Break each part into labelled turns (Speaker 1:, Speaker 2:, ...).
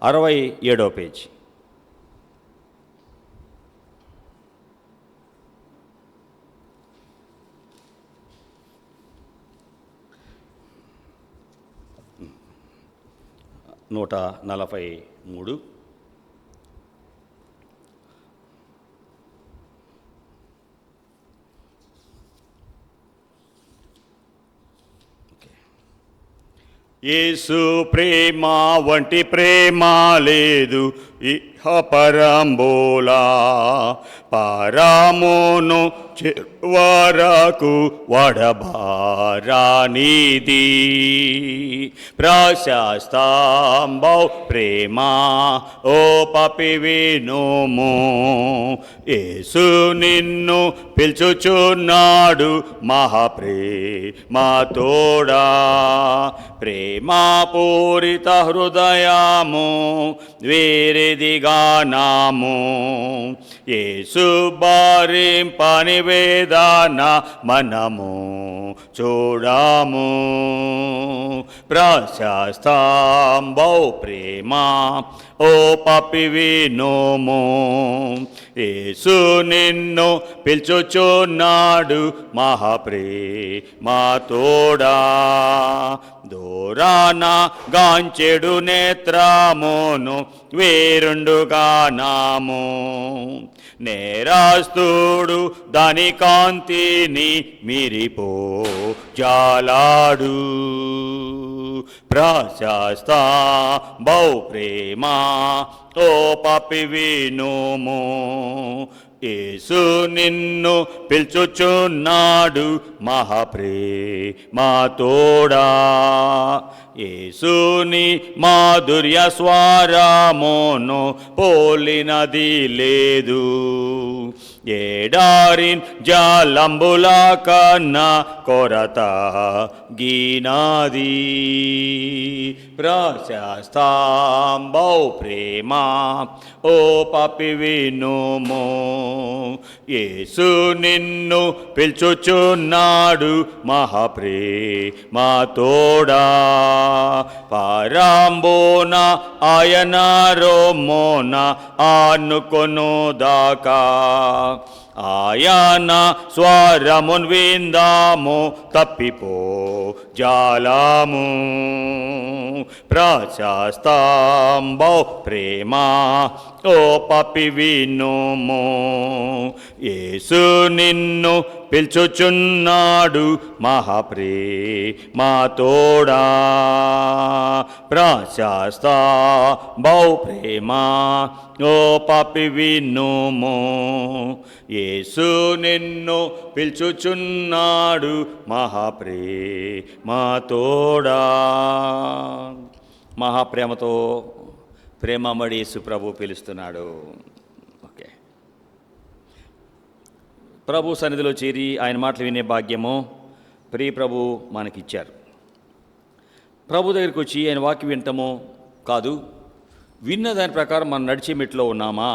Speaker 1: 67వ page. నూట 43. యేసు ప్రేమ వంటి ప్రేమ లేదు ఇహ పరంబోలా, పరమును వరకు వడబారానిది. ప్రశస్తాంబౌ ప్రేమ ఓ పపి వినుము, యేసు నిన్ను పిలుచుచున్నాడు మహాప్రేమతోడా. ప్రేమపూరిత హృదయము వేరేదిగా నాము, యేసు బారింపని వేదన మనము చూడము. ప్రశస్తాంబౌ ప్రేమ ఓ పపి వినుము, యేసు నిన్ను పిలుచుచున్నాడు మహాప్రేమతోడా. దూరాన గాంచెడు నేత్రమును వేరుండుగా నాము, నేరస్తుడు దాని కాంతిని మీరిపో జాలాడు. ప్రశస్తాంబౌ ప్రేమ ఓ పపి వినుము, యేసు నిన్ను పిలుచుచున్నాడు మహాప్రేమతోడా. యేసుని మాధుర్య స్వరమును పోలినది లేదు, ఏడారిన్ జలంబుల కన్నా కొరత గీనాది. ప్రశస్తాంబౌ ప్రేమ ఓ పపి వినుము, యేసు నిన్ను పిలుచుచున్నాడు మహాప్రేమతోడా. పరంబోన ఆయన రోమోన ఆనుకొను దాకా, ఆయన స్వరమున్ విందాము తప్పిపో జాలము. ప్రశస్తాంబౌ ప్రేమ ఓ పపి వినుము, యేసు నిన్ను పిలుచుచున్నాడు మహాప్రేమతోడా. ప్రశస్తాంబౌ ప్రేమ ఓ పపి వినుము, యేసు నిన్ను పిలుచుచున్నాడు మహాప్రేమతోడా. మహాప్రేమతో ప్రేమమడి యేసు ప్రభు పిలుస్తున్నాడు. ఓకే, ప్రభు సన్నిధిలో చేరి ఆయన మాటలు వినే భాగ్యము ప్రియ ప్రభు మనకిచ్చారు. ప్రభు దగ్గరికి వచ్చి ఆయన వాక్యం వింటము కాదు, విన్న దాని ప్రకారం మనం నడిచే మెట్లో ఉన్నామా?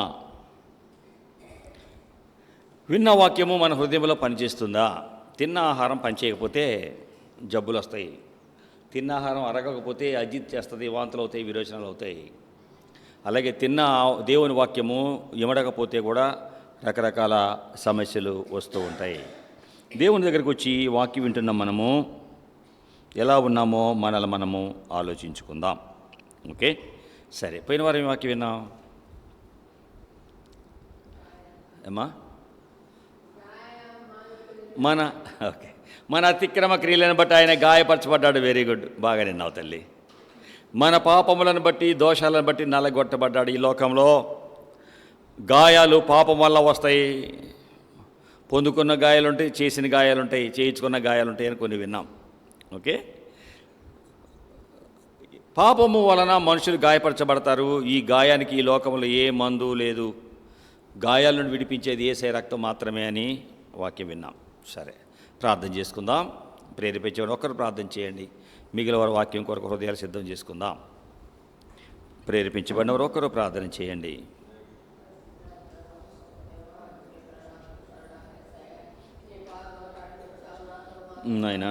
Speaker 1: విన్న వాక్యము మన హృదయంలో పనిచేస్తుందా? తిన్న ఆహారం పనిచేయకపోతే జబ్బులు వస్తాయి, తిన్న ఆహారం అరగకపోతే అజిత్ చేస్తుంది, వాంతులు అవుతాయి, విరోచనాలు అవుతాయి. అలాగే తిన్న దేవుని వాక్యము ఇమడకపోతే కూడా రకరకాల సమస్యలు వస్తూ ఉంటాయి. దేవుని దగ్గరికి వచ్చి వాక్యం వింటున్న మనము ఎలా ఉన్నామో మనల్ని మనము ఆలోచించుకుందాం. ఓకే, సరే. పోయిన వారం ఏం వాక్యం విన్నాం అమ్మా? మన అతిక్రమ క్రియలను బట్టి ఆయన గాయపరచబడ్డాడు. వెరీ గుడ్, బాగా నిన్నావు తల్లి. మన పాపములను బట్టి దోషాలను బట్టి నల్లగొట్టబడ్డాడు. ఈ లోకంలో గాయాలు పాపం వల్ల వస్తాయి, పొందుకున్న గాయాలుంటాయి, చేసిన గాయాలుంటాయి, చేయించుకున్న గాయాలుంటాయి అని కొన్ని విన్నాం. ఓకే, పాపము వలన మనుషులు గాయపరచబడతారు. ఈ గాయానికి ఈ లోకంలో ఏ మందు లేదు, గాయాలను విడిపించేది యేసయ్య రక్తం మాత్రమే అని వాక్యం విన్నాం. సరే, ప్రార్థన చేసుకుందాం. ప్రేరేపించేవారు ఒక్కరు ప్రార్థన చేయండి, మిగిలిన వారు వాక్యం కొరకు హృదయాలు సిద్ధం చేసుకుందాం. ప్రేరేపించబడిన వారు ఒక్కరు ప్రార్థన చేయండి. నాయనా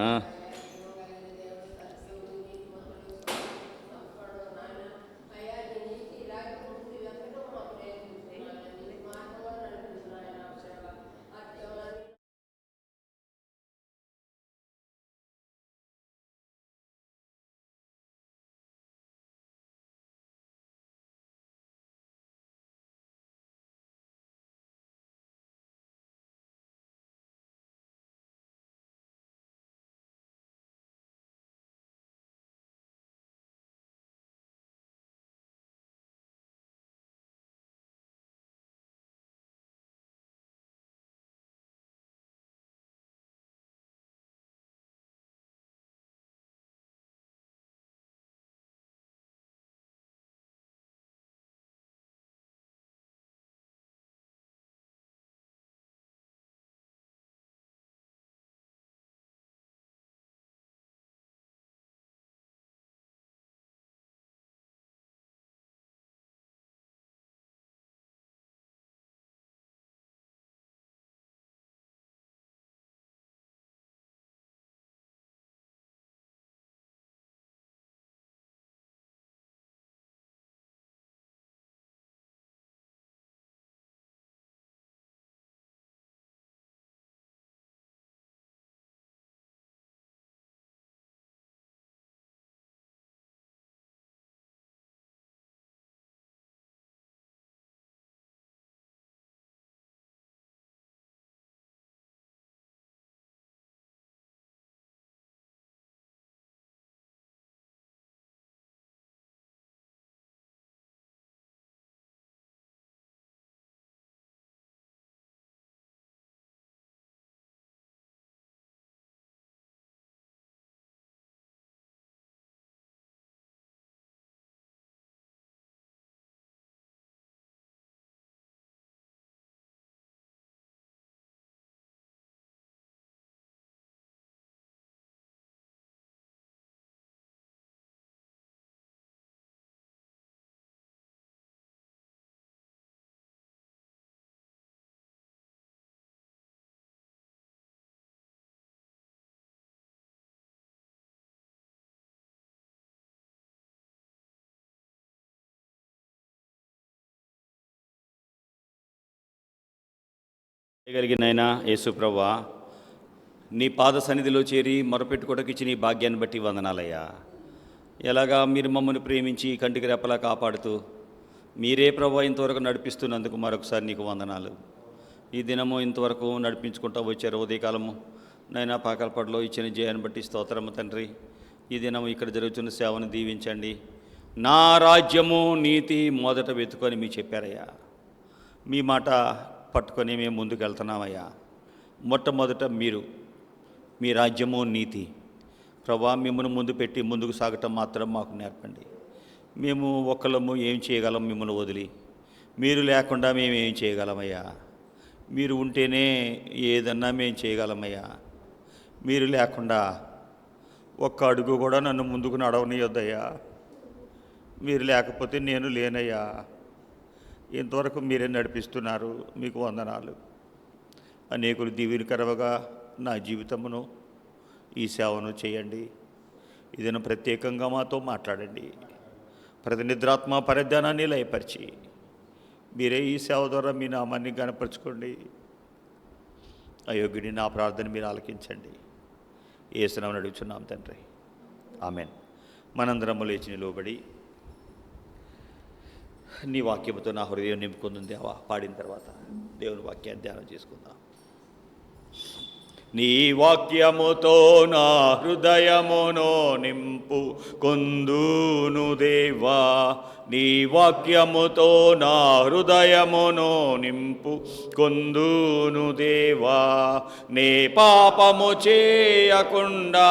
Speaker 1: కలిగినైనా యేసు ప్రభువా, నీ పాద సన్నిధిలో చేరి మొరపెట్టుకోవడానికి ఇచ్చిన నీ భాగ్యాన్ని బట్టి వందనాలయ్యా. ఎలాగా మీరు మమ్మల్ని ప్రేమించి కంటికి రెప్పలా కాపాడుతూ మీరే ప్రభువా ఇంతవరకు నడిపిస్తున్నందుకు మరొకసారి నీకు వందనాలు. ఈ దినము ఇంతవరకు నడిపించుకుంటూ వచ్చారు. ఉదయకాలము నైనా పాకలపడిలో ఇచ్చిన జయాన్ని బట్టి స్తోత్రము తండ్రి. ఈ దినము ఇక్కడ జరుగుతున్న సేవను దీవించండి. నా రాజ్యము నీతి మొదట వెతుకొని మీరు చెప్పారయ్యా. మీ మాట పట్టుకొని మేము ముందుకు వెళ్తున్నామయ్యా. మొట్టమొదట మీరు మీ రాజ్యము నీతి ప్రభా మిమ్మల్ని ముందు పెట్టి ముందుకు సాగటం మాత్రం మాకు నేర్పండి. మేము ఒక్కళ్ళము ఏం చేయగలం మిమ్మల్ని వదిలి? మీరు లేకుండా మేము ఏం చేయగలమయ్యా? మీరు ఉంటేనే ఏదన్నా మేము చేయగలమయ్యా. మీరు లేకుండా ఒక్క అడుగు కూడా నన్ను ముందుకు నడవనియొద్దయ్యా. మీరు లేకపోతే నేను లేనయ్యా. ఇంతవరకు మీరే నడిపిస్తున్నారు, మీకు వందనాలు. అనేకులు దీవెనకరముగా నా జీవితమును ఈ సేవను చేయండి. ఇదను ప్రత్యేకంగా మాతో మాట్లాడండి. ప్రతి నిద్రాత్మ పరిజ్ఞానాన్ని లయపరిచి మీరే ఈ సేవ ద్వారా మీ నామాన్ని గణపరచుకోండి. అయోగ్యుని నా ప్రార్థన మీరు ఆలకించండి. యేసునామమున అడుగుచున్నాం తండ్రి, ఆమెన్. మనందరము లేచి నిలవబడి నీ వాక్యముతో నా హృదయం నింపుకుంది దేవా పాడిన తర్వాత దేవుని వాక్యాన్ని ధ్యానం చేసుకుందాం. నీ వాక్యముతో నా హృదయమును నింపు కొందును దేవా. నీ వాక్యముతో నా హృదయమును నింపు కొందును దేవా. నే పాపము చేయకుండా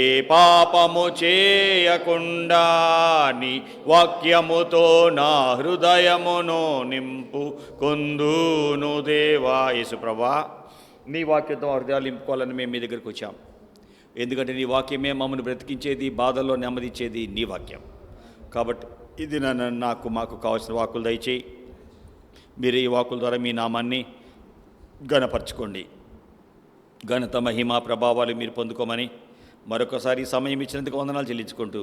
Speaker 1: ఏ పాపము చేయకుండా నీ వాక్యముతో నా హృదయమును నింపు కొందును దేవా. యేసుప్రభా, నీ వాక్యంతో హృదయాలు నింపుకోవాలని మేము మీ దగ్గరికి వచ్చాం. ఎందుకంటే నీ వాక్యమే మమ్మల్ని బ్రతికించేది, బాధల్లో నెమ్మదిచ్చేది నీ వాక్యం. కాబట్టి ఇది మాకు కావాల్సిన వాక్కులు దయచేయి. మీరు ఈ వాక్కుల ద్వారా మీ నామాన్ని ఘనపరచుకోండి. ఘనత మహిమ ప్రభావాలు మీరు పొందుకోమని మరొకసారి సమయం ఇచ్చినందుకు వందనాలు చెల్లించుకుంటూ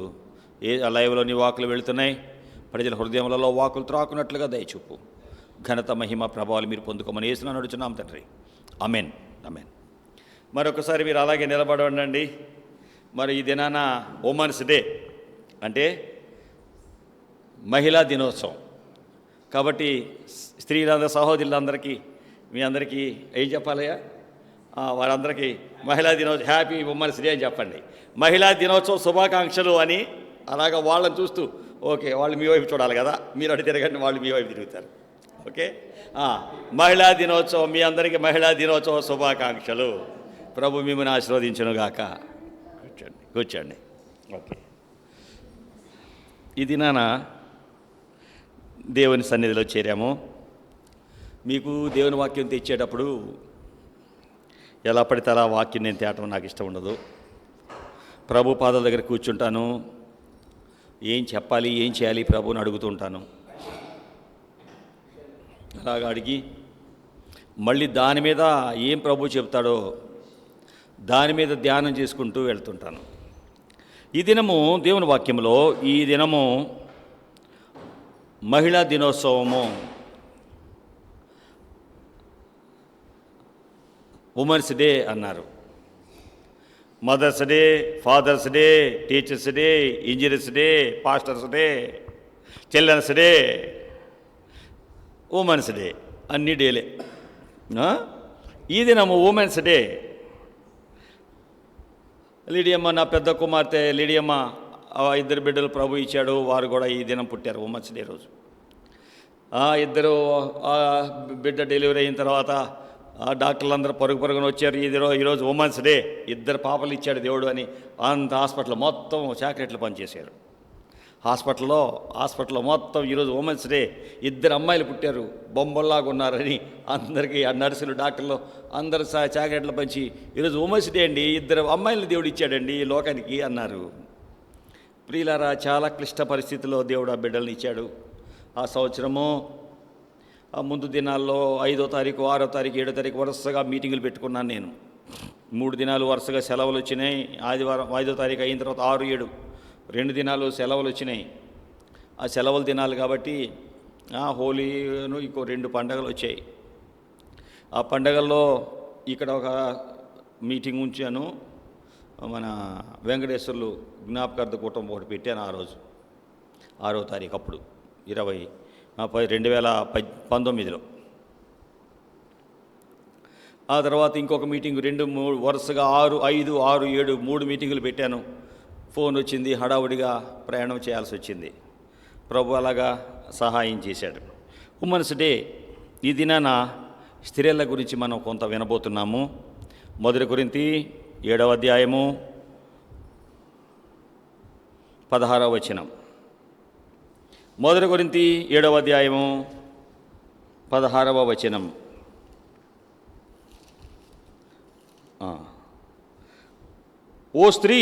Speaker 1: లైవ్లో నీ వాక్కులు వెళుతున్నాయి. ప్రజల హృదయములలో వాక్కులు త్రాకున్నట్లుగా దయచూపు. ఘనత మహిమ ప్రభావాలు మీరు పొందుకోమని యేసునామమున అడుగుచున్నాం తండ్రి, ఆమెన్, ఆమెన్. మరొకసారి మీరు అలాగే నిలబడి ఉండండి. మరి ఈ దినాన ఉమెన్స్ డే అంటే మహిళా దినోత్సవం కాబట్టి స్త్రీలందరూ సహోదరులందరికీ మీ అందరికీ ఏం చెప్పాలయ్యా? వారందరికీ మహిళా దినోత్సవం హ్యాపీ ఉమెన్స్ డే అని చెప్పండి. మహిళా దినోత్సవం శుభాకాంక్షలు అని అలాగా వాళ్ళని చూస్తూ ఓకే వాళ్ళు మీ వైపు చూడాలి కదా, మీరు అటు తిరగండి, వాళ్ళు మీ వైపు తిరుగుతారు. ఓకే, మహిళా దినోత్సవం మీ అందరికీ మహిళా దినోత్సవ శుభాకాంక్షలు. ప్రభు మిమ్మల్ని ఆశీర్వదించునుగాక. కూర్చోండి. ఓకే, ఈ దినాన దేవుని సన్నిధిలో చేరాము. మీకు దేవుని వాక్యం తెచ్చేటప్పుడు ఎలా పడితే అలా వాక్యం నేను తేటం నాకు ఇష్టం ఉండదు. ప్రభు పాదాల దగ్గర కూర్చుంటాను. ఏం చెప్పాలి, ఏం చేయాలి ప్రభుని అడుగుతుంటాను. అలాగా అడిగి మళ్ళీ దాని మీద ఏం ప్రభు చెప్తాడో దాని మీద ధ్యానం చేసుకుంటూ వెళ్తుంటాను. ఈ దినము దేవుని వాక్యంలో ఈ దినము మహిళా దినోత్సవము, ఉమెన్స్ డే అన్నారు. Mother's day, father's day, teachers' day, engineers' day, pastors' day, children's day, women's day, అన్ని డేలే. ఈ దినము ఉమెన్స్ డే. లీడియమ్మ, నా పెద్ద కుమార్తె లీడియమ్మ, ఇద్దరు బిడ్డలు ప్రభు ఇచ్చాడు. వారు కూడా ఈ దినం పుట్టారు, ఉమెన్స్ డే రోజు. ఇద్దరు బిడ్డ డెలివరీ అయిన తర్వాత డాక్టర్లు అందరూ పరుగున వచ్చారు. ఈరోజు ఉమెన్స్ డే, ఇద్దరు పాపలు ఇచ్చాడు దేవుడు అని అంత హాస్పిటల్ మొత్తం చాక్లెట్లు పనిచేశారు. హాస్పిటల్లో మొత్తం ఈరోజు ఉమెన్స్ డే, ఇద్దరు అమ్మాయిలు పుట్టారు, బొమ్మల్లాగా ఉన్నారని అందరికీ ఆ నర్సులు డాక్టర్లు అందరు చాక్లెట్లు పంచి ఈరోజు ఉమెన్స్ డే అండి, ఇద్దరు అమ్మాయిలు దేవుడు ఇచ్చాడండి ఈ లోకానికి అన్నారు. ప్రియులారా, చాలా క్లిష్ట పరిస్థితుల్లో దేవుడు ఆ బిడ్డల్ని ఇచ్చాడు. ఆ సంవత్సరము ఆ ముందు దినాల్లో 5వ తారీఖు, 6వ తారీఖు, 7వ తారీఖు వరుసగా మీటింగులు పెట్టుకున్నాను నేను. 3 దినాలు వరుసగా సెలవులు వచ్చినాయి. ఆదివారం 5వ తారీఖు అయిన తర్వాత 6, 7 2 దినాలు సెలవులు వచ్చినాయి. ఆ సెలవుల దినాలు కాబట్టి హోలీను ఇంకో 2 పండుగలు వచ్చాయి. ఆ పండగల్లో ఇక్కడ ఒక మీటింగ్ ఉంచాను. మన వెంకటేశ్వర్లు జ్ఞాపకార్థ కూటమి ఒకటి పెట్టాను. ఆ రోజు 6వ తారీఖు అప్పుడు 2019లో. ఆ తర్వాత ఇంకొక మీటింగ్ 2-3 వరుసగా 6, 5, 6, 7 3 మీటింగులు పెట్టాను. ఫోన్ వచ్చింది, హడావుడిగా ప్రయాణం చేయాల్సి వచ్చింది. ప్రభు అలాగా సహాయం చేశాడు. ఉమెన్స్ డే ఈ దినాన స్త్రీల గురించి మనం కొంత వినబోతున్నాము. 1 కొరింథీ 7వ అధ్యాయము 16వ వచనం. 1 కొరింథీ 7వ అధ్యాయము 16వ వచనం. ఓ స్త్రీ,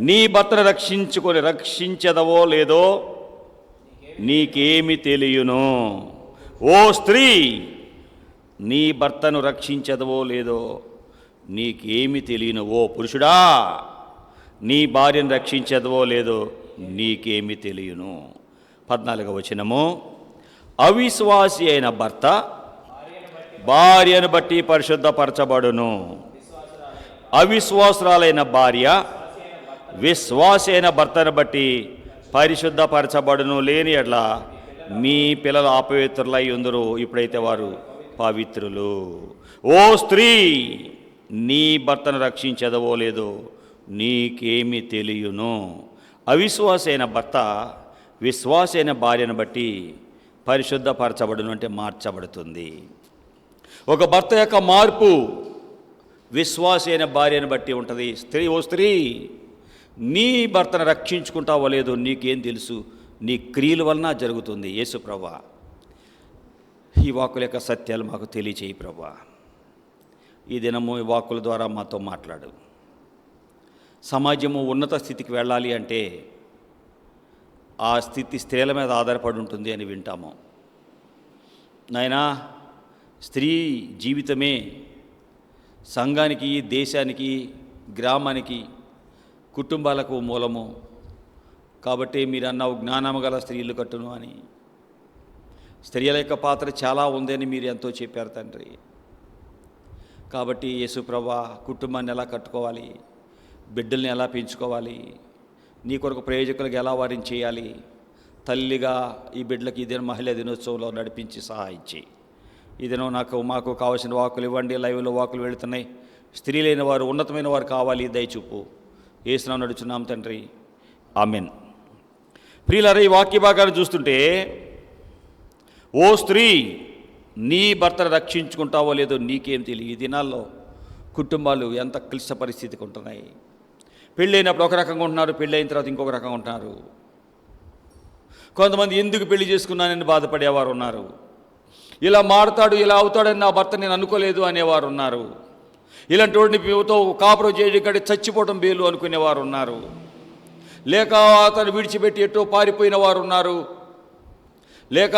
Speaker 1: నీ భర్తను రక్షించదవో లేదో నీకేమి తెలియను. ఓ స్త్రీ, నీ భర్తను రక్షించదవో లేదో నీకేమి తెలియను. ఓ పురుషుడా, నీ భార్యను రక్షించదవో లేదో నీకేమి తెలియను. 14వ వచనము. అవిశ్వాసి అయిన భర్త భార్యను బట్టి పరిశుద్ధపరచబడును. అవిశ్వాసురాలైన భార్య విశ్వాసి అయిన భర్తను బట్టి పరిశుద్ధపరచబడును. లేని ఎడ్ల మీ పిల్లలు అపవిత్రులై ఉందరు, ఇప్పుడైతే వారు పవిత్రులు. ఓ స్త్రీ, నీ భర్తను రక్షించదవో లేదో నీకేమి తెలియను. అవిశ్వాసి అయిన భర్త విశ్వాసి అయిన భార్యను బట్టి పరిశుద్ధపరచబడును, అంటే మార్చబడుతుంది. ఒక భర్త యొక్క మార్పు విశ్వాసి అయిన భార్యను బట్టి ఉంటుంది. ఓ స్త్రీ, నీ భర్తను రక్షించుకుంటావో లేదో నీకేం తెలుసు, నీ క్రియల వలన జరుగుతుంది. యేసు ప్రభువా, ఈ వాక్కుల యొక్క సత్యాలు మాకు తెలియచేయి ప్రభువా. ఈ దినము ఈ వాక్కుల ద్వారా మాతో మాట్లాడు. సమాజము ఉన్నత స్థితికి వెళ్ళాలి అంటే ఆ స్థితి స్త్రీల మీద ఆధారపడి ఉంటుంది అని వింటాము. నాయనా, స్త్రీ జీవితమే సంఘానికి, దేశానికి, గ్రామానికి, కుటుంబాలకు మూలము. కాబట్టి మీరు అన్నావు, జ్ఞానము గల స్త్రీలు కట్టును అని. స్త్రీల యొక్క పాత్ర చాలా ఉందని మీరు ఎంతో చెప్పారు తండ్రి. కాబట్టి యేసు ప్రభువా, కుటుంబాన్ని ఎలా కట్టుకోవాలి, బిడ్డల్ని ఎలా పెంచుకోవాలి, నీ కొరకు ప్రయోజకులకు ఎలా వారిని చేయాలి, తల్లిగా ఈ బిడ్డలకి ఈ దినం మహిళా దినోత్సవంలో నడిపించి సహాయం చేయి. ఈ దినం మాకు కావాల్సిన వాకులు ఇవ్వండి. లైవ్లో వాకులు వెళుతున్నాయి. స్త్రీలైన వారు ఉన్నతమైన వారు కావాలి, దయచూపు. యేసునామమున నడుచున్నాం తండ్రి, ఆమెన్. ప్రియులారా, ఈ వాక్య భాగాన్ని చూస్తుంటే, ఓ స్త్రీ, నీ భర్తను రక్షించుకుంటావో లేదో నీకేం తెలియదు. ఈ దినాల్లో కుటుంబాలు ఎంత క్లిష్ట పరిస్థితికి ఉంటున్నాయి. పెళ్ళైనప్పుడు ఒక రకంగా ఉంటున్నారు, పెళ్ళైన తర్వాత ఇంకొక రకంగా ఉంటున్నారు. కొంతమంది ఎందుకు పెళ్లి చేసుకున్నానని బాధపడేవారు ఉన్నారు. ఇలా మారుతాడు, ఇలా అవుతాడని నా భర్త నేను అనుకోలేదు అనేవారు ఉన్నారు. ఇలాంటి వాడితో కాపురం చేయడం కంటే చచ్చిపోవడం బేలు అనుకునేవారు ఉన్నారు. లేక అతను విడిచిపెట్టి ఎట్టో పారిపోయిన వారు ఉన్నారు. లేక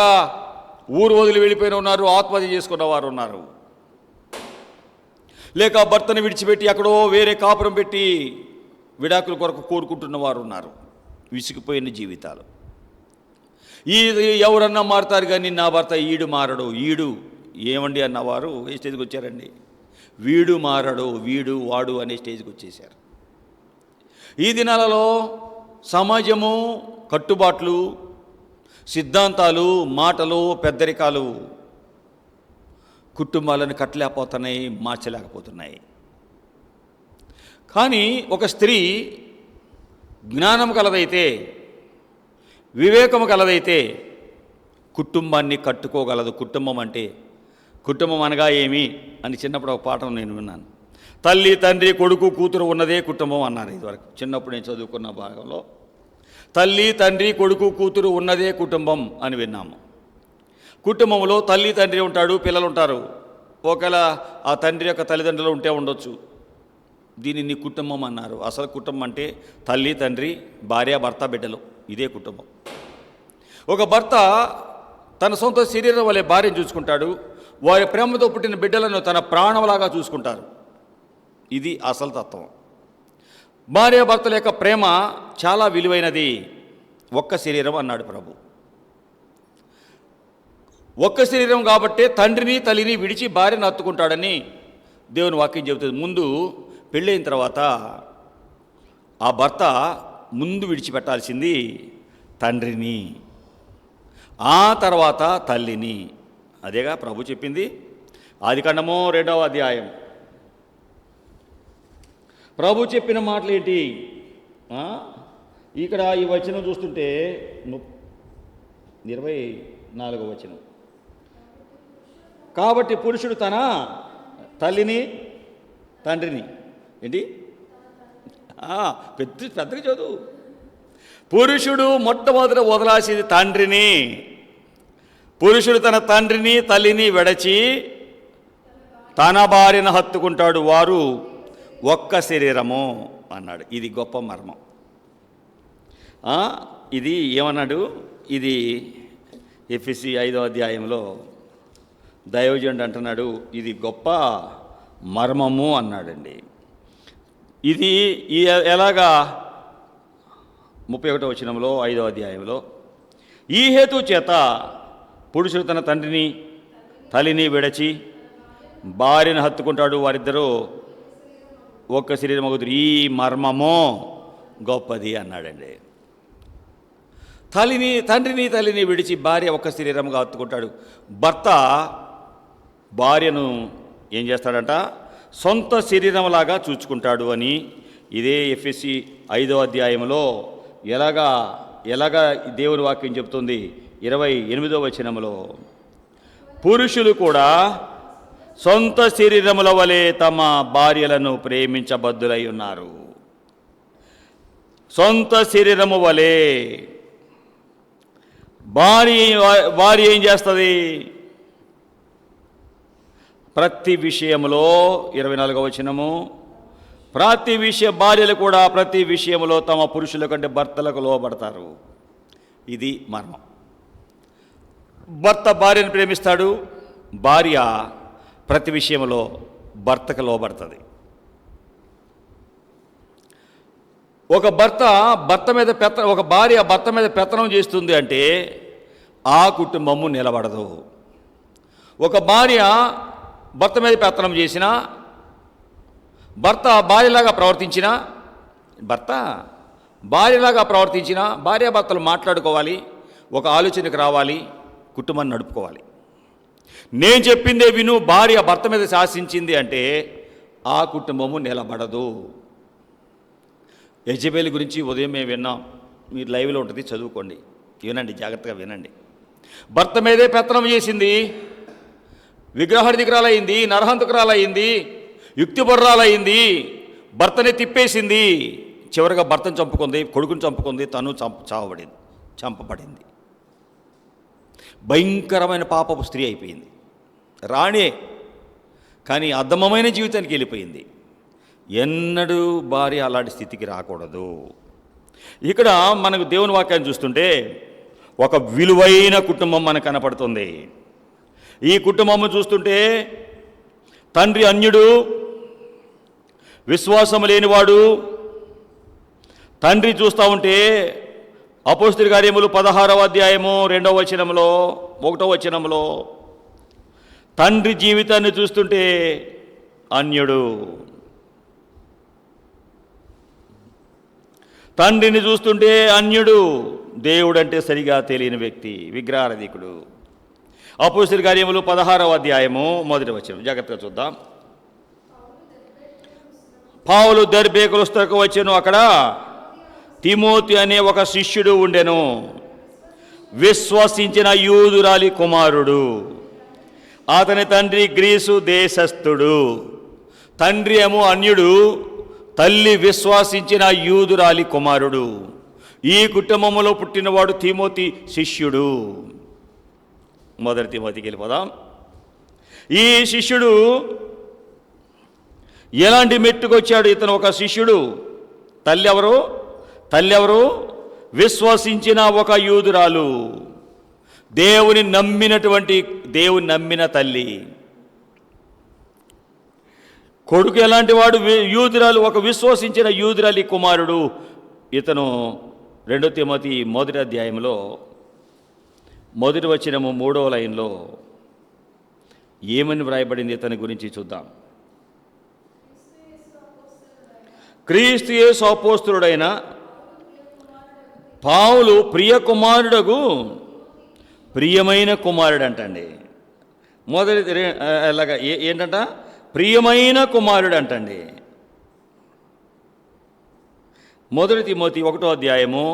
Speaker 1: ఊరు వదిలి వెళ్ళిపోయిన ఉన్నారు, ఆత్మహత్య చేసుకున్న వారు ఉన్నారు. లేక భర్తను విడిచిపెట్టి ఎక్కడో వేరే కాపురం పెట్టి విడాకుల కొరకు కోరుకుంటున్న వారు ఉన్నారు. విసిగిపోయిన జీవితాలు. ఎవరన్నా మారుతారు కానీ నా భర్త ఈడు మారడు. ఈడు ఏమండి అన్నవారు ఏ స్టేజ్కి వచ్చారండి? వీడు మారడు, వీడు వాడు అనే స్టేజ్కి వచ్చేసారు. ఈ దినాలలో సమాజము, కట్టుబాట్లు, సిద్ధాంతాలు, మాటలు, పెద్దరికాలు కుటుంబాలను కట్టలేకపోతున్నాయి, మార్చలేకపోతున్నాయి. కానీ ఒక స్త్రీ జ్ఞానం కలదైతే, వివేకము కలదైతే కుటుంబాన్ని కట్టుకోగలదు. కుటుంబం అనగా ఏమి అని చిన్నప్పుడు ఒక పాఠం నేను విన్నాను. తల్లి, తండ్రి, కొడుకు, కూతురు ఉన్నదే కుటుంబం అన్నారు. ఇదివరకు చిన్నప్పుడు నేను చదువుకున్న భాగంలో తల్లి, తండ్రి, కొడుకు, కూతురు ఉన్నదే కుటుంబం అని విన్నాము. కుటుంబంలో తల్లి, తండ్రి ఉంటాడు, పిల్లలు ఉంటారు. ఒకవేళ ఆ తండ్రి యొక్క తల్లిదండ్రులు ఉంటే ఉండొచ్చు. దీనిని కుటుంబం అన్నారు. అసలు కుటుంబం అంటే తల్లి, తండ్రి, భార్య, భర్త, బిడ్డలు, ఇదే కుటుంబం. ఒక భర్త తన సొంత శరీరం వలె భార్యను చూసుకుంటాడు. వారి ప్రేమతో పుట్టిన బిడ్డలను తన ప్రాణంలాగా చూసుకుంటారు. ఇది అసలు తత్వం. భార్యాభర్తల యొక్క ప్రేమ చాలా విలువైనది. ఒక్క శరీరం అన్నాడు ప్రభు. ఒక్క శరీరం కాబట్టే తండ్రిని తల్లిని విడిచి భార్యను హత్తుకుంటాడని దేవుని వాక్యం చెబుతుంది. ముందు పెళ్ళైన తర్వాత ఆ భర్త ముందు విడిచిపెట్టాల్సింది తండ్రిని, ఆ తర్వాత తల్లిని. అదేగా ప్రభు చెప్పింది. ఆదికాండము 2వ అధ్యాయం ప్రభు చెప్పిన మాటలు ఏంటి? ఇక్కడ ఈ వచనం చూస్తుంటే 24వ వచనం. కాబట్టి పురుషుడు తన తల్లిని తండ్రిని ఏంటి పెద్దగా చదువు. పురుషుడు మొట్టమొదట వదలాల్సింది తండ్రిని. పురుషుడు తన తండ్రిని తల్లిని విడచి తన భార్యను హత్తుకుంటాడు, వారు ఒక్క శరీరము అన్నాడు. ఇది గొప్ప మర్మం. ఇది ఏమన్నాడు? ఇది ఎఫెసీ 5వ అధ్యాయంలో దైవజనుడు అంటున్నాడు, ఇది గొప్ప మర్మము అన్నాడండి. ఇది ఎలాగా 31వ వచనంలో 5వ అధ్యాయంలో, ఈ హేతు చేత పురుషుడు తన తండ్రిని తల్లిని విడచి భార్యను హత్తుకుంటాడు, వారిద్దరూ ఒక్క శరీరం అవుతారు. ఈ మర్మము గొప్పది అన్నాడండి. తండ్రిని తల్లిని విడిచి భార్య ఒక్క శరీరంగా హత్తుకుంటాడు. భర్త భార్యను ఏం చేస్తాడంట? సొంత శరీరంలాగా చూచుకుంటాడు అని ఇదే ఎఫెసీ 5వ అధ్యాయంలో ఎలాగా దేవుని వాక్యం చెప్తుంది. 28వ వచనంలో, పురుషులు కూడా సొంత శరీరముల వలె తమ భార్యలను ప్రేమించబద్దులై ఉన్నారు. సొంత శరీరము వలె భార్య ఏం చేస్తుంది? ప్రతి విషయంలో 24వ వచనము, ప్రతి భార్యలు కూడా ప్రతి విషయంలో తమ పురుషుల కంటే భర్తలకు లోబడతారు. ఇది మర్మం. భర్త భార్యను ప్రేమిస్తాడు, భార్య ప్రతి విషయంలో భర్తకు లోబడుతుంది. ఒక భార్య భర్త మీద పెత్తనం చేస్తుంది అంటే ఆ కుటుంబము నిలబడదు. ఒక భార్య భర్త మీద పెత్తనం చేసినా, భర్త భార్యలాగా ప్రవర్తించినా భార్యాభర్తలు మాట్లాడుకోవాలి, ఒక ఆలోచనకు రావాలి, కుటుంబాన్ని నడుపుకోవాలి. నేను చెప్పిందే విను, భార్య భర్త మీద శాసించింది అంటే ఆ కుటుంబము నిలబడదు. యెజబెల్ గురించి ఉదయం మేము విన్నాం, మీరు లైవ్లో ఉంటుంది, చదువుకోండి, వినండి, జాగ్రత్తగా వినండి. భర్త మీదే పెత్తనం చేసింది, విగ్రహార్థికురాలయ్యింది, నరహంతకురాలయ్యింది, యుక్తిపరురాలయ్యింది, భర్తని తిప్పేసింది, చివరిగా భర్తను చంపుకుంది, కొడుకుని చంపుకుంది, తను చంపబడింది. భయంకరమైన పాపపు స్త్రీ అయిపోయింది. రాణే కానీ అధమమైన జీవితానికి వెళ్ళిపోయింది. ఎన్నడూ భార్య అలాంటి స్థితికి రాకూడదు. ఇక్కడ మనకు దేవుని వాక్యాన్ని చూస్తుంటే ఒక విలువైన కుటుంబం మనకు కనపడుతుంది. ఈ కుటుంబం చూస్తుంటే తండ్రి అన్యుడు, విశ్వాసం లేనివాడు. తండ్రి చూస్తూ ఉంటే అపోస్తలుల కార్యములు 16వ అధ్యాయము 2వ వచనంలో 1వ వచనంలో తండ్రి జీవితాన్ని చూస్తుంటే అన్యుడు, తండ్రిని చూస్తుంటే అన్యుడు, దేవుడంటే సరిగా తెలియని వ్యక్తి, విగ్రహారాధికుడు. అపోస్తలుల కార్యములు 16వ అధ్యాయము 1వ వచనం జాగ్రత్తగా చూద్దాం. పౌలు దెర్బేకులకు వచ్చెను. అక్కడ తిమోతి అనే ఒక శిష్యుడు ఉండెను, విశ్వసించిన యూదురాలి కుమారుడు. అతని తండ్రి గ్రీసు దేశస్థుడు. తండ్రి ఏమో అన్యుడు, తల్లి విశ్వసించిన యూదురాలి కుమారుడు. ఈ కుటుంబంలో పుట్టినవాడు తిమోతి శిష్యుడు. 1 తిమోతికి వెళ్ళిపోదాం. ఈ శిష్యుడు ఎలాంటి మెట్టుకొచ్చాడు? ఇతను ఒక శిష్యుడు. తల్లి ఎవరు? విశ్వసించిన ఒక యూదురాలు, దేవుని నమ్మిన తల్లి. కొడుకు ఎలాంటి వాడు? యూదురాలు, ఒక విశ్వసించిన యూదురాలి కుమారుడు. ఇతను 2 తిమోతి 1వ అధ్యాయంలో మొదటి వచనము 3వ లైన్లో ఏమని వ్రాయబడింది ఇతని గురించి చూద్దాం. క్రీస్తు యేసు అపోస్తలుడైన పౌలు ప్రియ కుమారుడగు ప్రియమైన కుమారుడు అంటండి. మొదటి అలాగా ఏంటంట? ప్రియమైన కుమారుడు అంటండి. మొదటి తిమోతి 1వ అధ్యాయము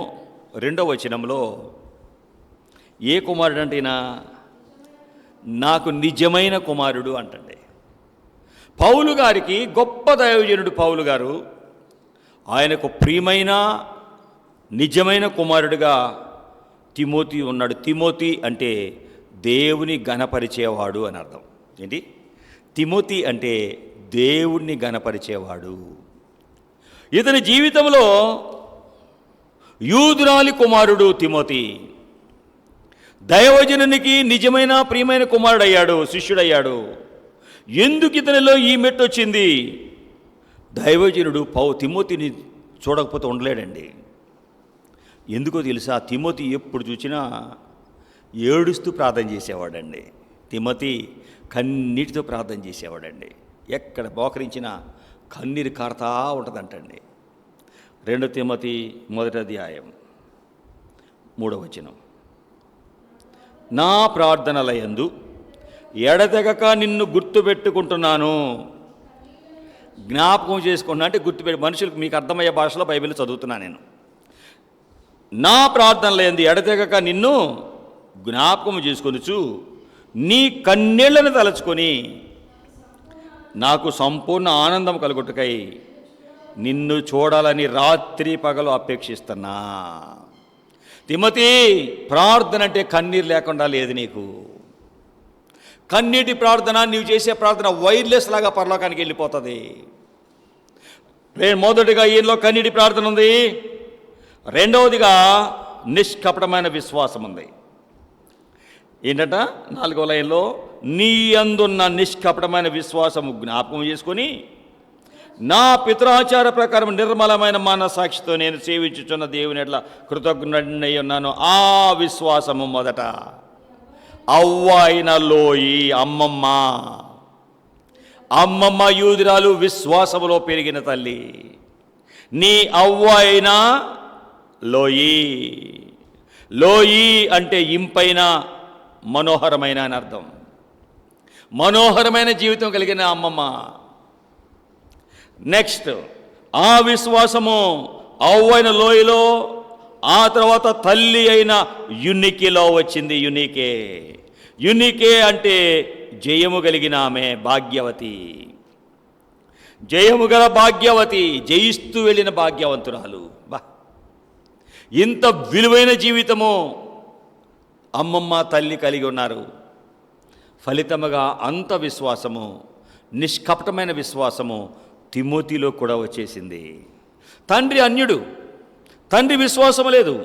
Speaker 1: 2వ వచనంలో ఏ కుమారుడు అంటే నాకు నిజమైన కుమారుడు అంటండి. పౌలు గారికి గొప్ప దైవజనుడు పౌలు గారు ఆయనకు ప్రియమైన నిజమైన కుమారుడుగా తిమోతి ఉన్నాడు. తిమోతి అంటే దేవుని ఘనపరిచేవాడు అని అర్థం. ఏంటి? తిమోతి అంటే దేవుణ్ణి ఘనపరిచేవాడు. ఇతని జీవితంలో యూదురాలి కుమారుడు తిమోతి దైవజనునికి నిజమైన ప్రియమైన కుమారుడయ్యాడు, శిష్యుడయ్యాడు. ఎందుకు ఇతనిలో ఈ మెట్టు వచ్చింది? దైవజనుడు తిమోతిని చూడకపోతే ఉండలేడండి. ఎందుకో తెలుసా? తిమోతి ఎప్పుడు చూసినా ఏడుస్తూ ప్రార్థన చేసేవాడండి. తిమోతి కన్నీటితో ప్రార్థన చేసేవాడండి. ఎక్కడ మోకరించినా కన్నీరు కారుతా ఉంటుందంటండి. 2 తిమోతి 1వ అధ్యాయం 3వ వచనం. నా ప్రార్థనలయందు ఎడతెగక నిన్ను గుర్తుపెట్టుకుంటున్నాను. జ్ఞాపకం చేసుకున్నా అంటే గుర్తుపెట్టి, మనుషులకు మీకు అర్థమయ్యే భాషలో బైబిల్ చదువుతున్నా నేను. నా ప్రార్థనలయందు ఎడతెగక నిన్ను జ్ఞాపకం చేసుకొనుచు నీ కన్నీళ్లను తలచుకొని నాకు సంపూర్ణ ఆనందం కలుగుటకై నిన్ను చూడాలని రాత్రి పగలు అపేక్షిస్తున్నా. తిమోతి, ప్రార్థన అంటే కన్నీరు లేకుండా లేదు నీకు. కన్నీటి ప్రార్థన, నీవు చేసే ప్రార్థన వైర్లెస్ లాగా పరలోకానికి వెళ్ళిపోతుంది. మొదటిగా ఈయనలో కన్నీటి ప్రార్థన ఉంది. రెండవదిగా నిష్కపటమైన విశ్వాసం ఉంది. ఏంటంట? 4వ లైన్లో నీ అందున్న నిష్కపటమైన విశ్వాసము జ్ఞాపకం చేసుకొని నా పితరాచార ప్రకారం నిర్మలమైన మనసాక్షితో నేను సేవించుచున్న దేవుని ఎట్లా కృతజ్ఞుడై ఉన్నాను. ఆ విశ్వాసము మొదట అవ్వ అయిన లోయి అమ్మమ్మ యూదురాలు విశ్వాసములో పెరిగిన తల్లి. నీ అవ్వ అయిన లోయి అంటే ఇంపైన మనోహరమైన అని అర్థం. మనోహరమైన జీవితం కలిగిన అమ్మమ్మ. నెక్స్ట్ ఆ విశ్వాసము అవ్వైన లోయలో, ఆ తర్వాత తల్లి అయిన యునికిలో వచ్చింది. యునికే అంటే జయము కలిగిన ఆమె, భాగ్యవతి. జయము గల భాగ్యవతి, జయిస్తూ వెళ్ళిన భాగ్యవంతురాలు. ఇంత విలువైన జీవితము అమ్మమ్మ తల్లి కలిగి ఉన్నారు. ఫలితముగా అంత విశ్వాసము, నిష్కపటమైన విశ్వాసము తిమోతిలో కూడా వచ్చేసింది. తండ్రి అన్యుడు, తండ్రి విశ్వాసము లేదు,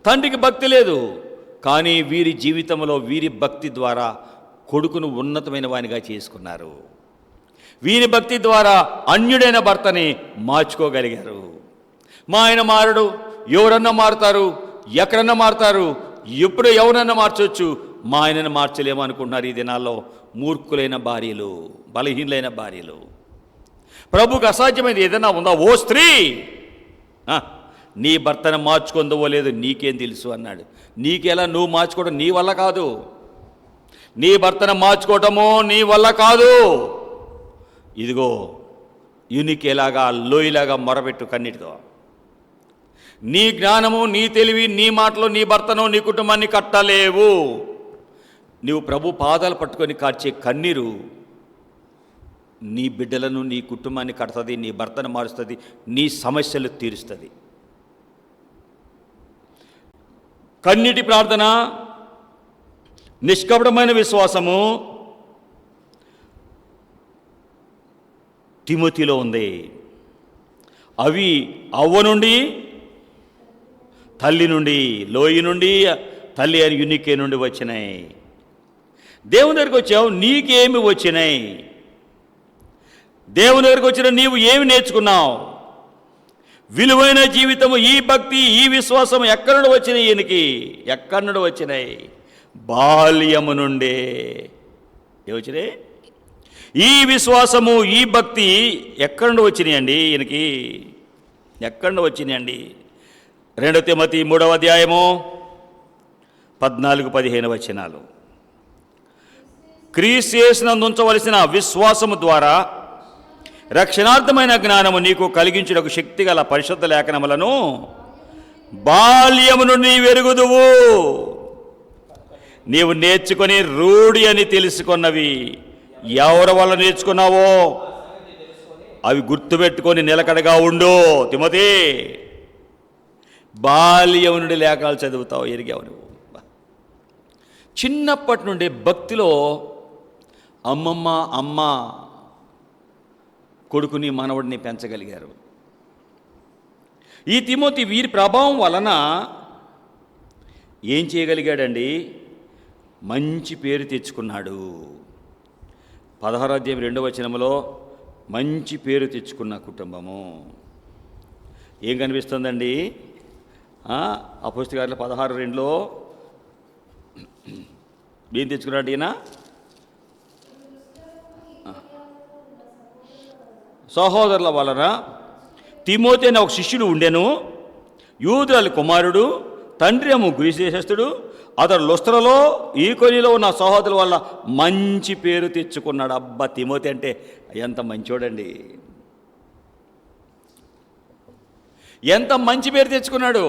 Speaker 1: తండ్రికి భక్తి లేదు. కానీ వీరి జీవితంలో వీరి భక్తి ద్వారా కొడుకును ఉన్నతమైన వానిగా చేసుకున్నారు. వీరి భక్తి ద్వారా అన్యుడైన భర్తని మార్చుకోగలిగారు. మా ఆయన మారడు, ఎవరన్నా మారుతారు, ఎక్కడన్నా మారుతారు, ఎప్పుడు ఎవరన్నా మార్చవచ్చు, మా ఆయనను మార్చలేము అనుకుంటున్నారు ఈ దినాల్లో మూర్ఖులైన భార్యలు, బలహీనులైన భార్యలు. ప్రభుకు అసాధ్యమైనది ఏదైనా ఉందా? ఓ స్త్రీ, నీ భర్తను మార్చుకుందో లేదో నీకేం తెలుసు అన్నాడు. నీకెలా? నువ్వు మార్చుకోవడం నీ వల్ల కాదు. నీ భర్తను మార్చుకోవటము నీ వల్ల కాదు. ఇదిగో యునికేలాగా, లోయలాగా మొరపెట్టు కన్నీటితో. నీ జ్ఞానము, నీ తెలివి, నీ మాటలు నీ భర్తను, నీ కుటుంబాన్ని కట్టలేవు. నీవు ప్రభు పాదాలు పట్టుకొని కార్చే కన్నీరు నీ బిడ్డలను, నీ కుటుంబాన్ని కడుతుంది, నీ భర్తను మారుస్తుంది, నీ సమస్యలు తీరుస్తుంది. కన్నీటి ప్రార్థన, నిష్కపటమైన విశ్వాసము తిమోతిలో ఉంది. అవి అవ్వ నుండి, తల్లి నుండి, లోయి నుండి, తల్లి అని యునికే నుండి వచ్చినాయి. దేవుని దగ్గరికి వచ్చావు, నీకేమి వచ్చినాయి? దేవుని దగ్గరికి వచ్చిన నీవు ఏమి నేర్చుకున్నావు? విలువైన జీవితము, ఈ భక్తి, ఈ విశ్వాసం ఎక్కడి నుండి వచ్చినాయి? ఈయనకి ఎక్కడి నుండి వచ్చినాయి? బాల్యము నుండే ఏవచ్చినే ఈ విశ్వాసము ఈ భక్తి ఎక్కడి నుండి వచ్చినాయండి? ఈయనకి ఎక్కడి నుండి వచ్చినాయండి? 2 తిమోతి 3వ అధ్యాయము 14-15 వచనాలు. క్రీస్తు యేసునందు ఉంచవలసిన విశ్వాసము ద్వారా రక్షణార్థమైన జ్ఞానము నీకు కలిగించుటకు శక్తిగల పరిశుద్ధ లేఖనములను బాల్యము నుండి వెరుగుదువు. నీవు నేర్చుకొని రూఢి అని తెలుసుకున్నవి ఎవరి వల్ల నేర్చుకున్నావో అవి గుర్తుపెట్టుకొని నిలకడగా ఉండు. తిమోతి, బాల్యం నుండి లేఖనాలు చదువుతావు, ఎరిగావు నువ్వు. చిన్నప్పటి నుండి భక్తిలో అమ్మ కొడుకుని మనవడిని పెంచగలిగారు. ఈ తిమోతి వీరి ప్రభావం వలన ఏం చేయగలిగాడండి? మంచి పేరు తెచ్చుకున్నాడు. 16వ అధ్యాయం 2వ వచనంలో మంచి పేరు తెచ్చుకున్న కుటుంబము. ఏం కనిపిస్తుందండి? అపోస్తలుల 16:2లో ఏం తెచ్చుకున్నాడు ఈయన? సహోదరుల వలన తిమోతి అనే ఒక శిష్యుడు ఉండెను. యూదుల కుమారుడు, తండ్రి ఏమో గ్రీసు దేశస్థుడు. అతడు లుస్త్రలో ఈకొనిలో ఉన్న సహోదరుల వల్ల మంచి పేరు తెచ్చుకున్నాడు. అబ్బా, తిమోతి అంటే ఎంత మంచోడండి! ఎంత మంచి పేరు తెచ్చుకున్నాడు!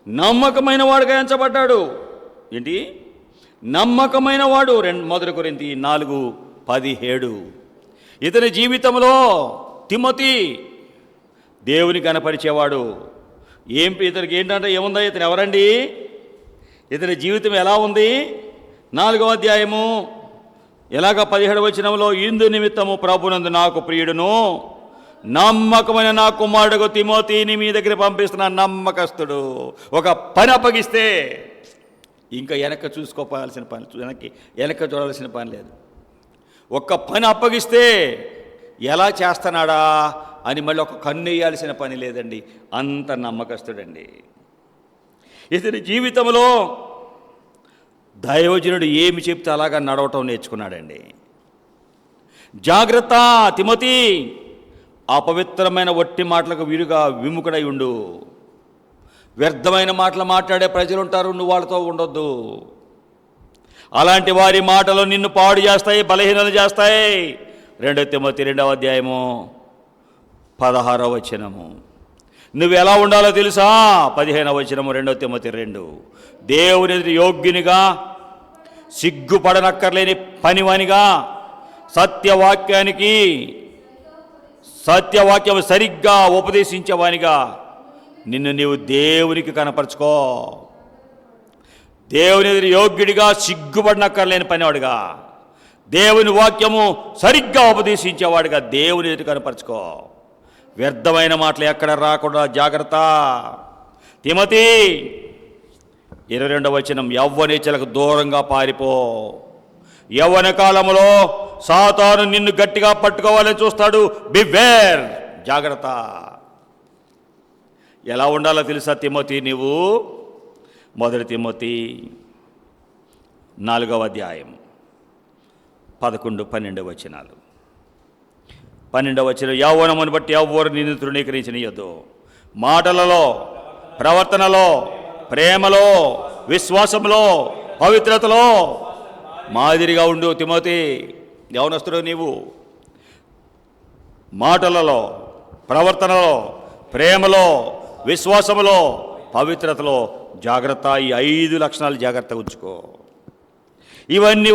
Speaker 1: నమ్మకమైన వాడుగా ఎంచబడ్డాడు. ఏంటి? నమ్మకమైన వాడు. 1 కొరింథీ 4:17. ఇతని జీవితంలో తిమోతి దేవుని కనపరిచేవాడు. ఇతనికి ఏంటంటే ఏముందా? ఇతను ఎవరండి? ఇతని జీవితం ఎలా ఉంది? 4వ అధ్యాయము ఎలాగ 17వ వచనంలో, ఇందు నిమిత్తము ప్రభునందు నాకు ప్రియుడును నమ్మకమైన నా కుమారుడు తిమోతిని మీ దగ్గర పంపిస్తున్న నమ్మకస్తుడు. ఒక పని అప్పగిస్తే ఇంకా వెనక్కి చూసుకోవాల్సిన పని, వెనక్కి చూడాల్సిన పని లేదు. ఒక్క పని అప్పగిస్తే ఎలా చేస్తున్నాడా అని మళ్ళీ ఒక కన్ను వేయాల్సిన పని లేదండి. అంత నమ్మకస్తుడండి. ఇతని జీవితంలో దైవజనుడు ఏమి చెప్తే అలాగా నడవటం నేర్చుకున్నాడండి. జాగ్రత్త తిమోతి, అపవిత్రమైన వట్టి మాటలకు వీరుగా విముఖుడై ఉండు. వ్యర్థమైన మాటలు మాట్లాడే ప్రజలు ఉంటారు, నువ్వు వాళ్ళతో ఉండొద్దు. అలాంటి వారి మాటలు నిన్ను పాడు చేస్తాయి, బలహీనలు చేస్తాయి. 2 తిమోతి 2వ అధ్యాయము 16వ వచనము. నువ్వు ఎలా ఉండాలో తెలుసా? 15వ వచనము 2 తిమోతి 2. దేవుని ఎదుట యోగ్యునిగా, సిగ్గుపడనక్కర్లేని పనివానిగా, సత్యవాక్యం సరిగ్గా ఉపదేశించేవానిగా నిన్ను నీవు దేవునికి కనపరుచుకో. దేవుని ఎదురు యోగ్యుడిగా, సిగ్గుపడనక్కర్లేని పనివాడుగా, దేవుని వాక్యము సరిగ్గా ఉపదేశించేవాడిగా దేవుని ఎదురు కనపరుచుకో. వ్యర్థమైన మాటలు ఎక్కడ రాకుండా జాగ్రత్త. తిమోతి 22వ వచనం, యవ్వనేచ్ఛలకు దూరంగా పారిపో. యవ్వన కాలంలో సాతాను నిన్ను గట్టిగా పట్టుకోవాలని చూస్తాడు. బివేర్, జాగ్రత్త. ఎలా ఉండాలో తెలుసా తిమోతి నీవు? 1 తిమోతి 4వ అధ్యాయం 11-12 వచనాలు. 12వ వచనం, యవ్వనమును బట్టి ఎవ్వరు నిన్ను తృణీకరించనీయొద్దు. మాటలలో, ప్రవర్తనలో, ప్రేమలో, విశ్వాసంలో, పవిత్రతలో మాదిరిగా ఉండు. తిమోతి, యవనస్తుడు నీవు. మాటలలో, ప్రవర్తనలో, ప్రేమలో, విశ్వాసములో, పవిత్రతలో జాగ్రత్త. ఈ 5 లక్షణాలు జాగ్రత్తగా ఉంచుకో. ఇవన్నీ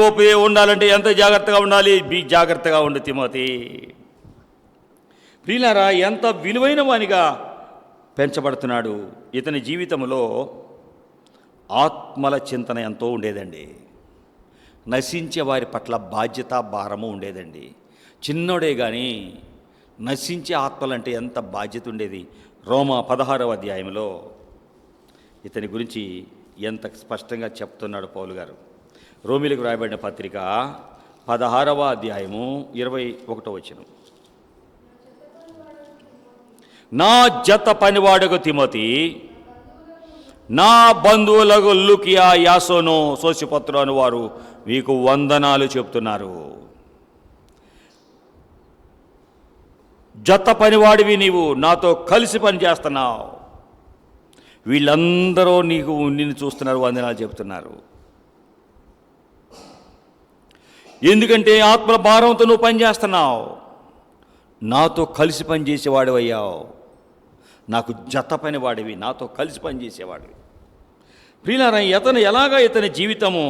Speaker 1: ఉండాలంటే ఎంత జాగ్రత్తగా ఉండాలి? జాగ్రత్తగా ఉండు తిమోతి. ప్రియులారా, ఎంత విలువైన వానిగా పెంచబడుతున్నాడు. ఇతని జీవితంలో ఆత్మల చింతన ఎంతో ఉండేదండి. నశించే వారి పట్ల బాధ్యత, భారము ఉండేదండి. చిన్నోడే కానీ నశించే ఆత్మలంటే ఎంత బాధ్యత ఉండేది. రోమా 16వ అధ్యాయంలో ఇతని గురించి ఎంత స్పష్టంగా చెప్తున్నాడు పౌలు గారు. రోమిలకు రాయబడిన పత్రిక 16వ అధ్యాయము 21వ వచనం. నా జత పనివాడుకు తిమోతి నా బంధువులకు లుకియా, యాసోను, సోసిపత్రు అని వారు మీకు వందనాలు చెప్తున్నారు. జత పనివాడివి నీవు, నాతో కలిసి పని చేస్తున్నావు. వీళ్ళందరూ నిన్ను చూస్తున్నారు, వందనాలు చెప్తున్నారు. ఎందుకంటే ఆత్మల భారంతో నువ్వు పనిచేస్తున్నావు, నాతో కలిసి పనిచేసేవాడు అయ్యావు. నాకు జత పనివాడివి, నాతో కలిసి పనిచేసేవాడివి. ప్రియులారా, ఇతని జీవితము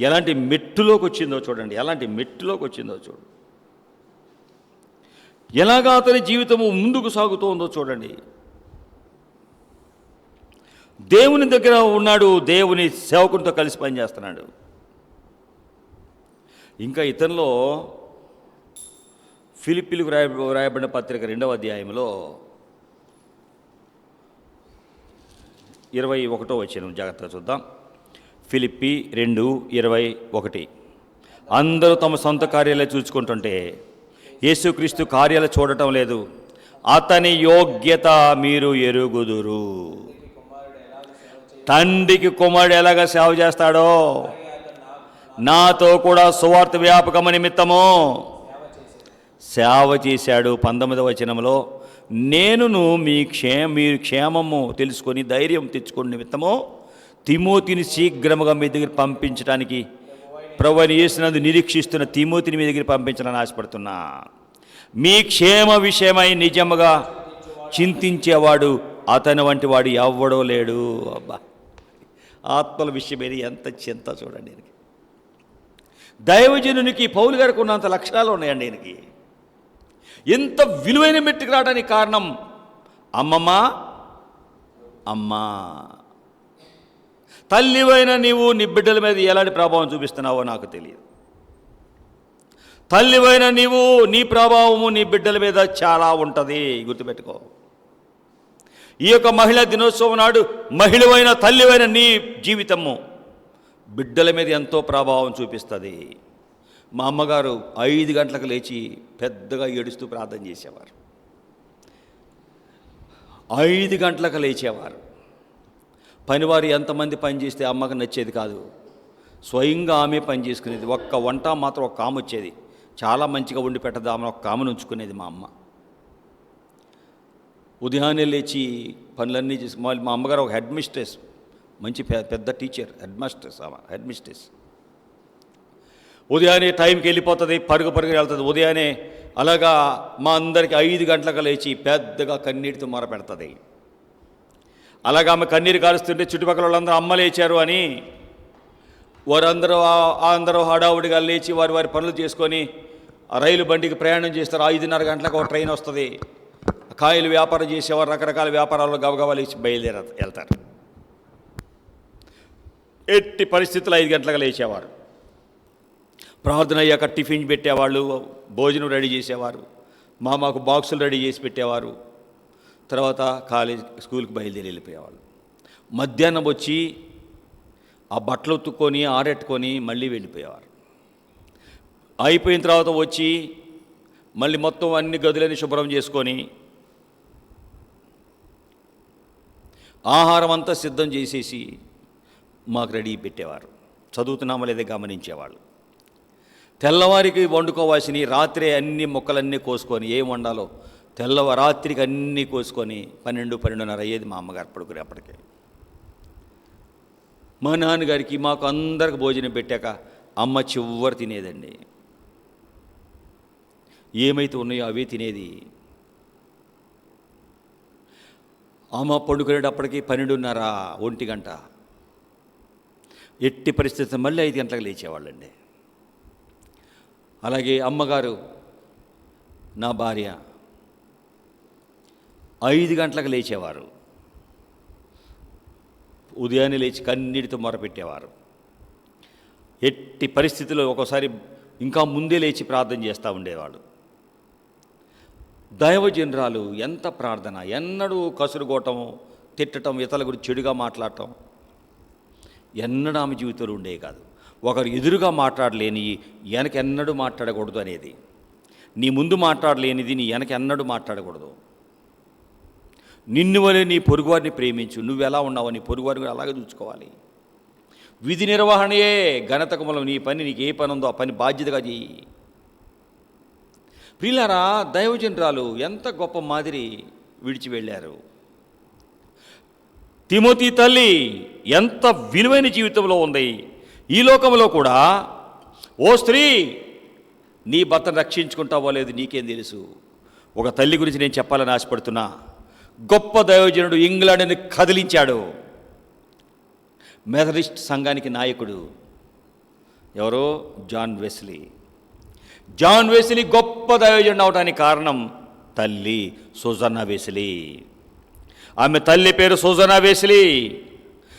Speaker 1: ఎలాంటి మెట్టులోకి వచ్చిందో చూడండి. ఎలాంటి మెట్టులోకి వచ్చిందో చూడు. ఎలాగా అతని జీవితము ముందుకు సాగుతోందో చూడండి. దేవుని దగ్గర ఉన్నాడు, దేవుని సేవకునితో కలిసి పనిచేస్తున్నాడు. ఇంకా ఇతనిలో ఫిలిప్పీలకు రాయబడిన పత్రిక 2వ అధ్యాయంలో 21వ వచనం జాగ్రత్తగా చూద్దాం. ఫిలిప్పీ 2:21. అందరూ తమ సొంత కార్యాలే చూసుకుంటుంటే యేసుక్రీస్తు కార్యాలు చూడటం లేదు. అతని యోగ్యత మీరు ఎరుగుదురు. తండ్రికి కుమారుడు ఎలాగ సేవ చేస్తాడో నాతో కూడా సువార్త వ్యాపకము నిమిత్తము సేవ చేశాడు. 19వ వచనంలో నేనును మీరు క్షేమము తెలుసుకొని ధైర్యం తెచ్చుకుని నిమిత్తము తిమోతిని శీఘ్రముగా మీ దగ్గర పంపించడానికి ప్రభువుని యేసునందు నిరీక్షిస్తున్న తిమోతిని మీ దగ్గర పంపించాలని ఆశపడుతున్నా. మీ క్షేమ విషయమై నిజముగా చింతించేవాడు అతని వంటి వాడు ఎవ్వడో లేడు. అబ్బా, ఆత్మల విషయమైన ఎంత చింత చూడండి. ఈయనకి దైవజనునికి పౌలు గారికి ఉన్నంత లక్షణాలు ఉన్నాయండి. ఈయనకి ఎంత విలువైన మెట్టుకు రావడానికి కారణం అమ్మా తల్లివైన నీవు నీ బిడ్డల మీద ఎలాంటి ప్రభావం చూపిస్తున్నావో నాకు తెలియదు. తల్లివైన నీవు నీ ప్రభావము నీ బిడ్డల మీద చాలా ఉంటుంది, గుర్తుపెట్టుకో. ఈ యొక్క మహిళా దినోత్సవం నాడు మహిళవైన తల్లివైన నీ జీవితము బిడ్డల మీద ఎంతో ప్రభావం చూపిస్తుంది. మా అమ్మగారు 5 గంటలకు లేచి పెద్దగా ఏడుస్తూ ప్రార్థన చేసేవారు. 5 గంటలకు లేచేవారు. పనివారు ఎంతమంది పని చేస్తే అమ్మకు నచ్చేది కాదు, స్వయంగా ఆమె పని చేసుకునేది. ఒక్క వంట మాత్రం ఒక ఆమె వచ్చేది, చాలా మంచిగా వండి పెట్టదు, ఆమె ఒక ఆమెను ఉంచుకునేది మా అమ్మ. ఉదయాన్నే లేచి పనులన్నీ చేసి మా అమ్మగారు ఒక హెడ్ మిస్ట్రెస్, మంచి పెద్ద టీచర్, హెడ్ మిస్ట్రెస్. ఉదయాన్నే టైంకి వెళ్ళిపోతుంది, పరుగు వెళ్తుంది. ఉదయాన్నే అలాగా మా అందరికీ 5 గంటలకు లేచి పెద్దగా కన్నీటితో మొర పెడుతుంది. అలాగా ఆమె కన్నీరు కారుస్తుంటే చుట్టుపక్కల వాళ్ళందరూ అమ్మ లేచారు అని అందరూ హడావుడిగా లేచి వారి పనులు చేసుకొని రైలు బండికి ప్రయాణం చేస్తారు. 5:30 గంటలకు ఒక ట్రైన్ వస్తుంది. కాయలు వ్యాపారం చేసేవారు రకరకాల వ్యాపారాల్లో గబగబా లేచి వెళ్తారు. ఎట్టి పరిస్థితుల్లో 5 గంటలకు లేచేవారు. ప్రార్థన అయ్యాక టిఫిన్ పెట్టేవాళ్ళు, భోజనం రెడీ చేసేవారు, మాకు బాక్సులు రెడీ చేసి పెట్టేవారు. తర్వాత స్కూల్కి బయలుదేరి వెళ్ళిపోయేవాళ్ళు. మధ్యాహ్నం వచ్చి ఆ బట్టలు ఉతుక్కొని ఆరెట్టుకొని మళ్ళీ వెళ్ళిపోయేవారు. అయిపోయిన తర్వాత వచ్చి మళ్ళీ మొత్తం అన్ని గదులని శుభ్రం చేసుకొని ఆహారం అంతా సిద్ధం చేసేసి మాకు రెడీ పెట్టేవారు. చదువుతున్నామో లేదో గమనించేవాళ్ళు. తెల్లవారికి వండుకోవాల్సిన రాత్రే అన్ని మొక్కలన్నీ కోసుకొని ఏం వండాలో రాత్రికి అన్నీ కోసుకొని 12:30 అయ్యేది మా అమ్మగారు పడుకునేప్పటికే. మా నాన్నగారికి మాకు అందరికి భోజనం పెట్టాక అమ్మ చివరి తినేదండి. ఏమైతే ఉన్నాయో అవే తినేది. అమ్మ పడుకునేటప్పటికి 12:30, 1 గంట. ఎట్టి పరిస్థితి మళ్ళీ 5 గంటలకు లేచేవాళ్ళండి. అలాగే అమ్మగారు, నా భార్య 5 గంటలకు లేచేవారు. ఉదయాన్నే లేచి కన్నీటితో మొరపెట్టేవారు. ఎట్టి పరిస్థితుల్లో ఒక్కోసారి ఇంకా ముందే లేచి ప్రార్థన చేస్తూ ఉండేవాడు. దైవజనురాలు ఎంత ప్రార్థన, ఎన్నడూ కసురుకోవటం, తిట్టడం, ఇతరుల గురించి చెడుగా మాట్లాడటం ఎన్నడూ ఆమె జీవితంలో ఉండేవి కాదు. ఒకరు ఎదురుగా మాట్లాడలేని వెనకెన్నడూ మాట్లాడకూడదు అనేది, నీ ముందు మాట్లాడలేనిది నీ వెనకెన్నడూ మాట్లాడకూడదు. నిన్ను వలె నీ పొరుగువారిని ప్రేమించు. నువ్వు ఎలా ఉన్నావో నీ పొరుగువారిని కూడా అలాగే చూసుకోవాలి. విధి నిర్వహణయే ఘనతకు మూలం. నీ పని, నీకు ఏ పని ఉందో ఆ పని బాధ్యతగా చెయ్యి. ప్రియులారా, దైవజనురాలు ఎంత గొప్ప మాదిరి విడిచి వెళ్ళారు. తిమోతి తల్లి ఎంత విలువైన జీవితంలో ఉంది. ఈ లోకంలో కూడా ఓ స్త్రీ, నీ భర్తను రక్షించుకుంటావో లేదు నీకేం తెలుసు. ఒక తల్లి గురించి నేను చెప్పాలని ఆశపడుతున్నా. గొప్ప దైవజనుడు, ఇంగ్లాండ్ని కదిలించాడు. మెథడిస్ట్ సంఘానికి నాయకుడు ఎవరో జాన్ వెస్లీ. జాన్ వెస్లీ గొప్ప దైవజనుడు అవడానికి కారణం తల్లి సూజన్నా వెస్లీ. ఆమె తల్లి పేరు సూజన్నా వెస్లీ.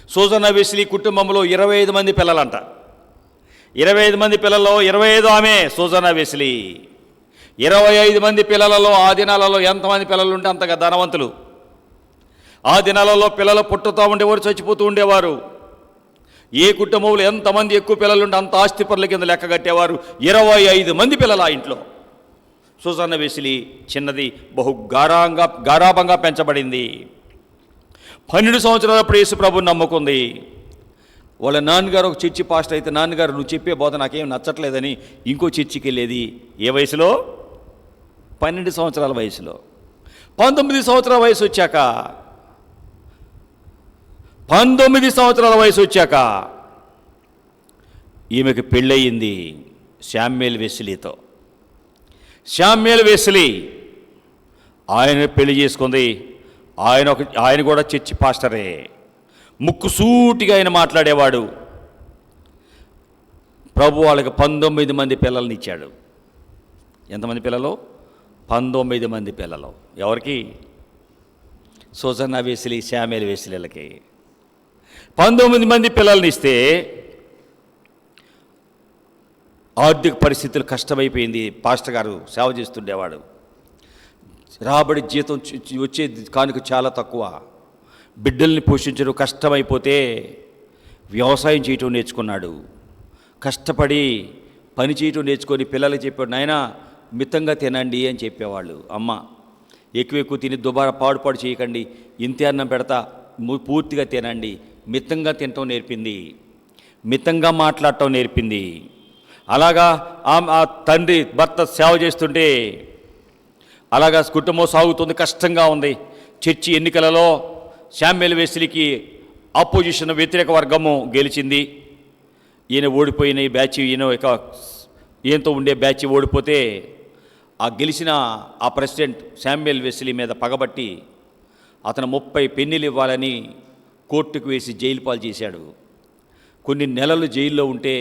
Speaker 1: సూజన్నా వెస్లీ కుటుంబంలో 25 మంది పిల్లలంట. 25 మంది పిల్లల్లో 25 ఆమె సూజన్నా వెస్లీ. 25 మంది పిల్లలలో ఆ దినాలలో ఎంతమంది పిల్లలు ఉంటే అంతగా ధనవంతులు. ఆ దినాలలో పిల్లలు పుట్టుతూ ఉండేవారు, చచ్చిపోతూ ఉండేవారు. ఏ కుటుంబంలో ఎంతమంది ఎక్కువ పిల్లలు ఉంటే అంత ఆస్తిపరుల కింద లెక్క కట్టేవారు. 25 మంది పిల్లలు ఆ ఇంట్లో. సూజన్నా వెస్లీ చిన్నది, బహు గారాభంగా పెంచబడింది. 12 సంవత్సరాలప్పుడు యేసు ప్రభువుని నమ్ముకుంది. వాళ్ళ నాన్నగారు ఒక చర్చి పాస్టర్ అయితే, నాన్నగారు నువ్వు చెప్పే బోధ నాకేం నచ్చట్లేదని ఇంకో చర్చికి వెళ్ళేది. ఏ వయసులో? 12 సంవత్సరాల వయసులో. 19 సంవత్సరాల వయసు వచ్చాక 19 సంవత్సరాల వయసు వచ్చాక ఈమెకు పెళ్ళయింది శామ్యూయల్ వెస్లీతో. శామ్యూయల్ వెస్లీ ఆయన పెళ్లి చేసుకుంది. ఆయన కూడా చర్చి పాస్టరే. ముక్కుసూటిగా ఆయన మాట్లాడేవాడు. ప్రభు వాళ్ళకి 19 మంది పిల్లల్ని ఇచ్చాడు. ఎంతమంది పిల్లలు? 19 మంది పిల్లలు. ఎవరికి? సూజన్నా వెస్లీ, శామ్యూయల్ వెస్లీలకి 19 మంది పిల్లల్ని ఇస్తే ఆర్థిక పరిస్థితులు కష్టమైపోయింది. పాస్టర్ గారు సేవ చేస్తుండేవాడు. రాబడి జీతం వచ్చే కానుక చాలా తక్కువ. బిడ్డల్ని పోషించడం కష్టమైపోతే వ్యవసాయం చేయటం నేర్చుకున్నాడు. కష్టపడి పని చేయటం నేర్చుకొని పిల్లలకి చెప్పాడు, నాయనా మితంగా తినండి అని చెప్పేవాళ్ళు. అమ్మ ఎక్కువ తిని దుబారా పాడు చేయకండి, ఇంతే అన్నం పెడతా, పూర్తిగా తినండి. మితంగా తినటం నేర్పింది, మితంగా మాట్లాడటం నేర్పింది. అలాగా ఆ తండ్రి భర్త సేవ చేస్తుంటే అలాగా కుటుంబం సాగుతుంది. కష్టంగా ఉంది. చర్చి ఎన్నికలలో శామ్యూయల్ వెస్లీకి ఆపోజిషన్, వ్యతిరేక వర్గము గెలిచింది. ఈయన ఓడిపోయిన ఈ బ్యాచ్, ఈయనతో ఉండే బ్యాచ్ ఓడిపోతే ఆ గెలిచిన ఆ ప్రెసిడెంట్ శామ్యూయల్ వెస్లీ మీద పగబట్టి అతను 30 పెన్నీలు ఇవ్వాలని కోర్టుకు వేసి జైలు పాలు చేశాడు. కొన్ని నెలలు జైల్లో ఉంటే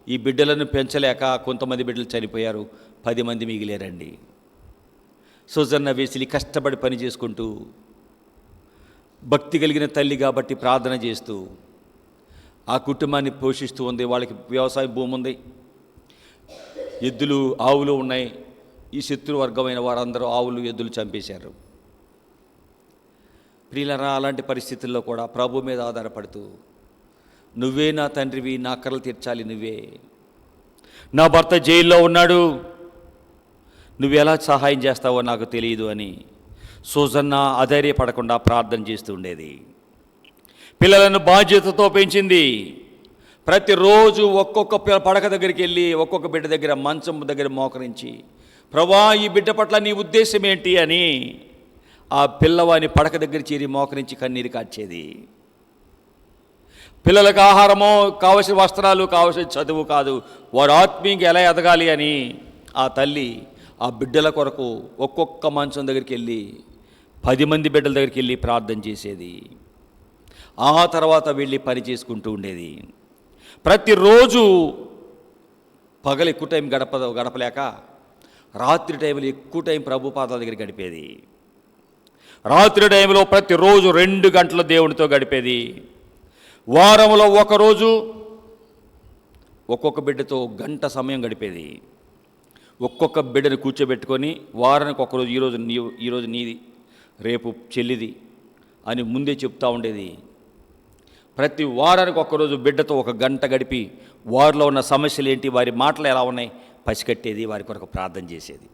Speaker 1: ఈ బిడ్డలను పెంచలేక కొంతమంది బిడ్డలు చనిపోయారు, 10 మంది మిగిలేరండి. సూజన్నా వెస్లీ కష్టపడి పని చేసుకుంటూ, భక్తి కలిగిన తల్లి కాబట్టి ప్రార్థన చేస్తూ ఆ కుటుంబాన్ని పోషిస్తూ ఉంది. వాళ్ళకి వ్యవసాయ భూమి ఉంది, ఎద్దులు ఆవులు ఉన్నాయి. ఈ శత్రువర్గమైన వారందరూ ఆవులు ఎద్దులు చంపేశారు. ప్రియులరా, అలాంటి పరిస్థితుల్లో కూడా ప్రభు మీద ఆధారపడుతూ, నువ్వే నా తండ్రివి, నా కర్రలు తీర్చాలి నువ్వే. నా భర్త జైల్లో ఉన్నాడు, నువ్వు ఎలా సహాయం చేస్తావో నాకు తెలియదు అని సూజన్నా అధైర్యపడకుండా ప్రార్థన చేస్తూ ఉండేది. పిల్లలను బాధ్యతతో పెంచింది. ప్రతిరోజు ఒక్కొక్క పడక దగ్గరికి వెళ్ళి ఒక్కొక్క బిడ్డ దగ్గర మంచం దగ్గర మోకరించి, ప్రభా ఈ బిడ్డ పట్ల నీ ఉద్దేశం ఏంటి అని ఆ పిల్లవాని పడక దగ్గర చేరి మోకరించి కన్నీరు కార్చేది. పిల్లలకు ఆహారమో, కావలసిన వస్త్రాలు, కావలసిన చదువు కాదు, వారు ఆత్మీయంగా ఎలా ఎదగాలి అని ఆ తల్లి ఆ బిడ్డల కొరకు ఒక్కొక్క మంచం దగ్గరికి వెళ్ళి 10 మంది బిడ్డల దగ్గరికి వెళ్ళి ప్రార్థన చేసేది. ఆ తర్వాత వెళ్ళి పని చేసుకుంటూ ఉండేది. ప్రతిరోజు పగలు ఎక్కువ టైం గడపలేక రాత్రి టైంలో ఎక్కువ టైం ప్రభు పాదాల దగ్గర గడిపేది. రాత్రి టైంలో ప్రతిరోజు 2 గంటలు దేవునితో గడిపేది. వారంలో ఒకరోజు ఒక్కొక్క బిడ్డతో గంట సమయం గడిపేది. ఒక్కొక్క బిడ్డను కూర్చోబెట్టుకొని వారానికి ఒకరోజు, ఈరోజు నీది, రేపు చెల్లిది అని ముందే చెప్తూ ఉండేది. ప్రతి వారానికి ఒక్కరోజు బిడ్డతో 1 గంట గడిపి వారిలో ఉన్న సమస్యలు ఏంటి, వారి మాటలు ఎలా ఉన్నాయి పసికట్టేది, వారి కొరకు ప్రార్థన చేసేది.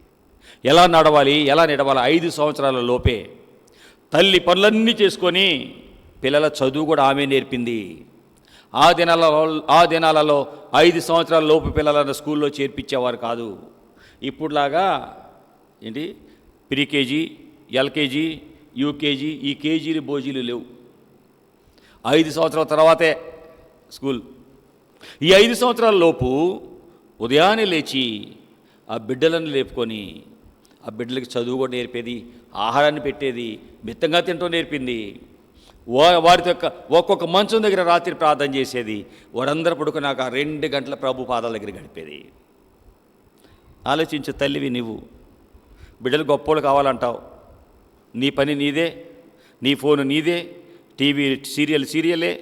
Speaker 1: ఎలా నడవాలి, ఎలా నడవాలి. 5 సంవత్సరాల లోపే తల్లి పనులన్నీ చేసుకొని పిల్లల చదువు కూడా ఆమె నేర్పింది. ఆ దినాలలో 5 సంవత్సరాల లోపు పిల్లలను స్కూల్లో చేర్పించేవారు కాదు. ఇప్పుడులాగా ఏంటి ప్రీకేజీ, ఎల్కేజీ, యూకేజీ, ఈ కేజీలు బోజీలు లేవు. 5 సంవత్సరాల తర్వాతే స్కూల్. ఈ 5 సంవత్సరాల లోపు ఉదయాన్నే లేచి ఆ బిడ్డలను లేపుకొని ఆ బిడ్డలకి చదువు కూడా నేర్పేది, ఆహారాన్ని పెట్టేది, మిత్తంగా తింటూ నేర్పింది. వారితో ఒక్కొక్క మంచం దగ్గర రాత్రి ప్రార్థన చేసేది. వారందరూ పడుకున్నాక 2 గంటల ప్రభు పాదాల దగ్గర గడిపేది. ఆలోచించు తల్లివి నువ్వు. బిడ్డలు గొప్పోళ్ళు కావాలంటావు, నీ పని నీదే, నీ ఫోను నీదే, టీవీ సీరియలే,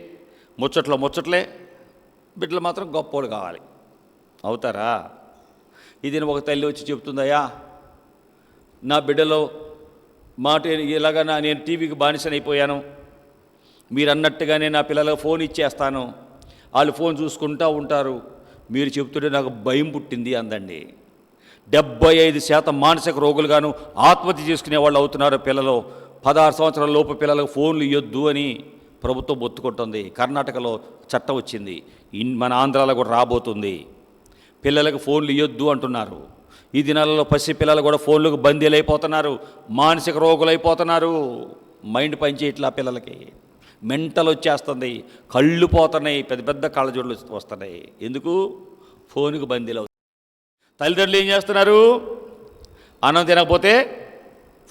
Speaker 1: ముచ్చట్లే. బిడ్డలు మాత్రం గొప్పోళ్ళు కావాలి. అవుతారా? ఇది ఒక తల్లి వచ్చి చెప్తుందయ్యా, నా బిడ్డలో మాట ఇలాగా నేను టీవీకి బానిసనైపోయాను, మీరు అన్నట్టుగానే నా పిల్లలకు ఫోన్ ఇచ్చేస్తాను, వాళ్ళు ఫోన్ చూసుకుంటూ ఉంటారు, మీరు చెప్తుంటే నాకు భయం పుట్టింది అందండి. 75% మానసిక రోగులుగాను ఆత్మహత్య చేసుకునే వాళ్ళు అవుతున్నారు పిల్లలు. 16 సంవత్సరాల లోపు పిల్లలకు ఫోన్లు ఇవ్వద్దు అని ప్రభుత్వం బొత్తుకుంటుంది. కర్ణాటకలో చట్టం వచ్చింది, మన ఆంధ్రాలో కూడా రాబోతుంది. పిల్లలకు ఫోన్లు ఇవ్వద్దు అంటున్నారు. ఈ దినాలలో పసి పిల్లలు కూడా ఫోన్లకు బందీలు అయిపోతున్నారు, మానసిక రోగులు అయిపోతున్నారు. మైండ్ పనిచేయట్లా పిల్లలకి, మెంటల్ వచ్చేస్తుంది, కళ్ళు పోతున్నాయి, పెద్ద పెద్ద కళ్ళజోళ్ళు వస్తున్నాయి. ఎందుకు? ఫోన్కు బందీలు. తల్లిదండ్రులు ఏం చేస్తున్నారు? అన్నం తినకపోతే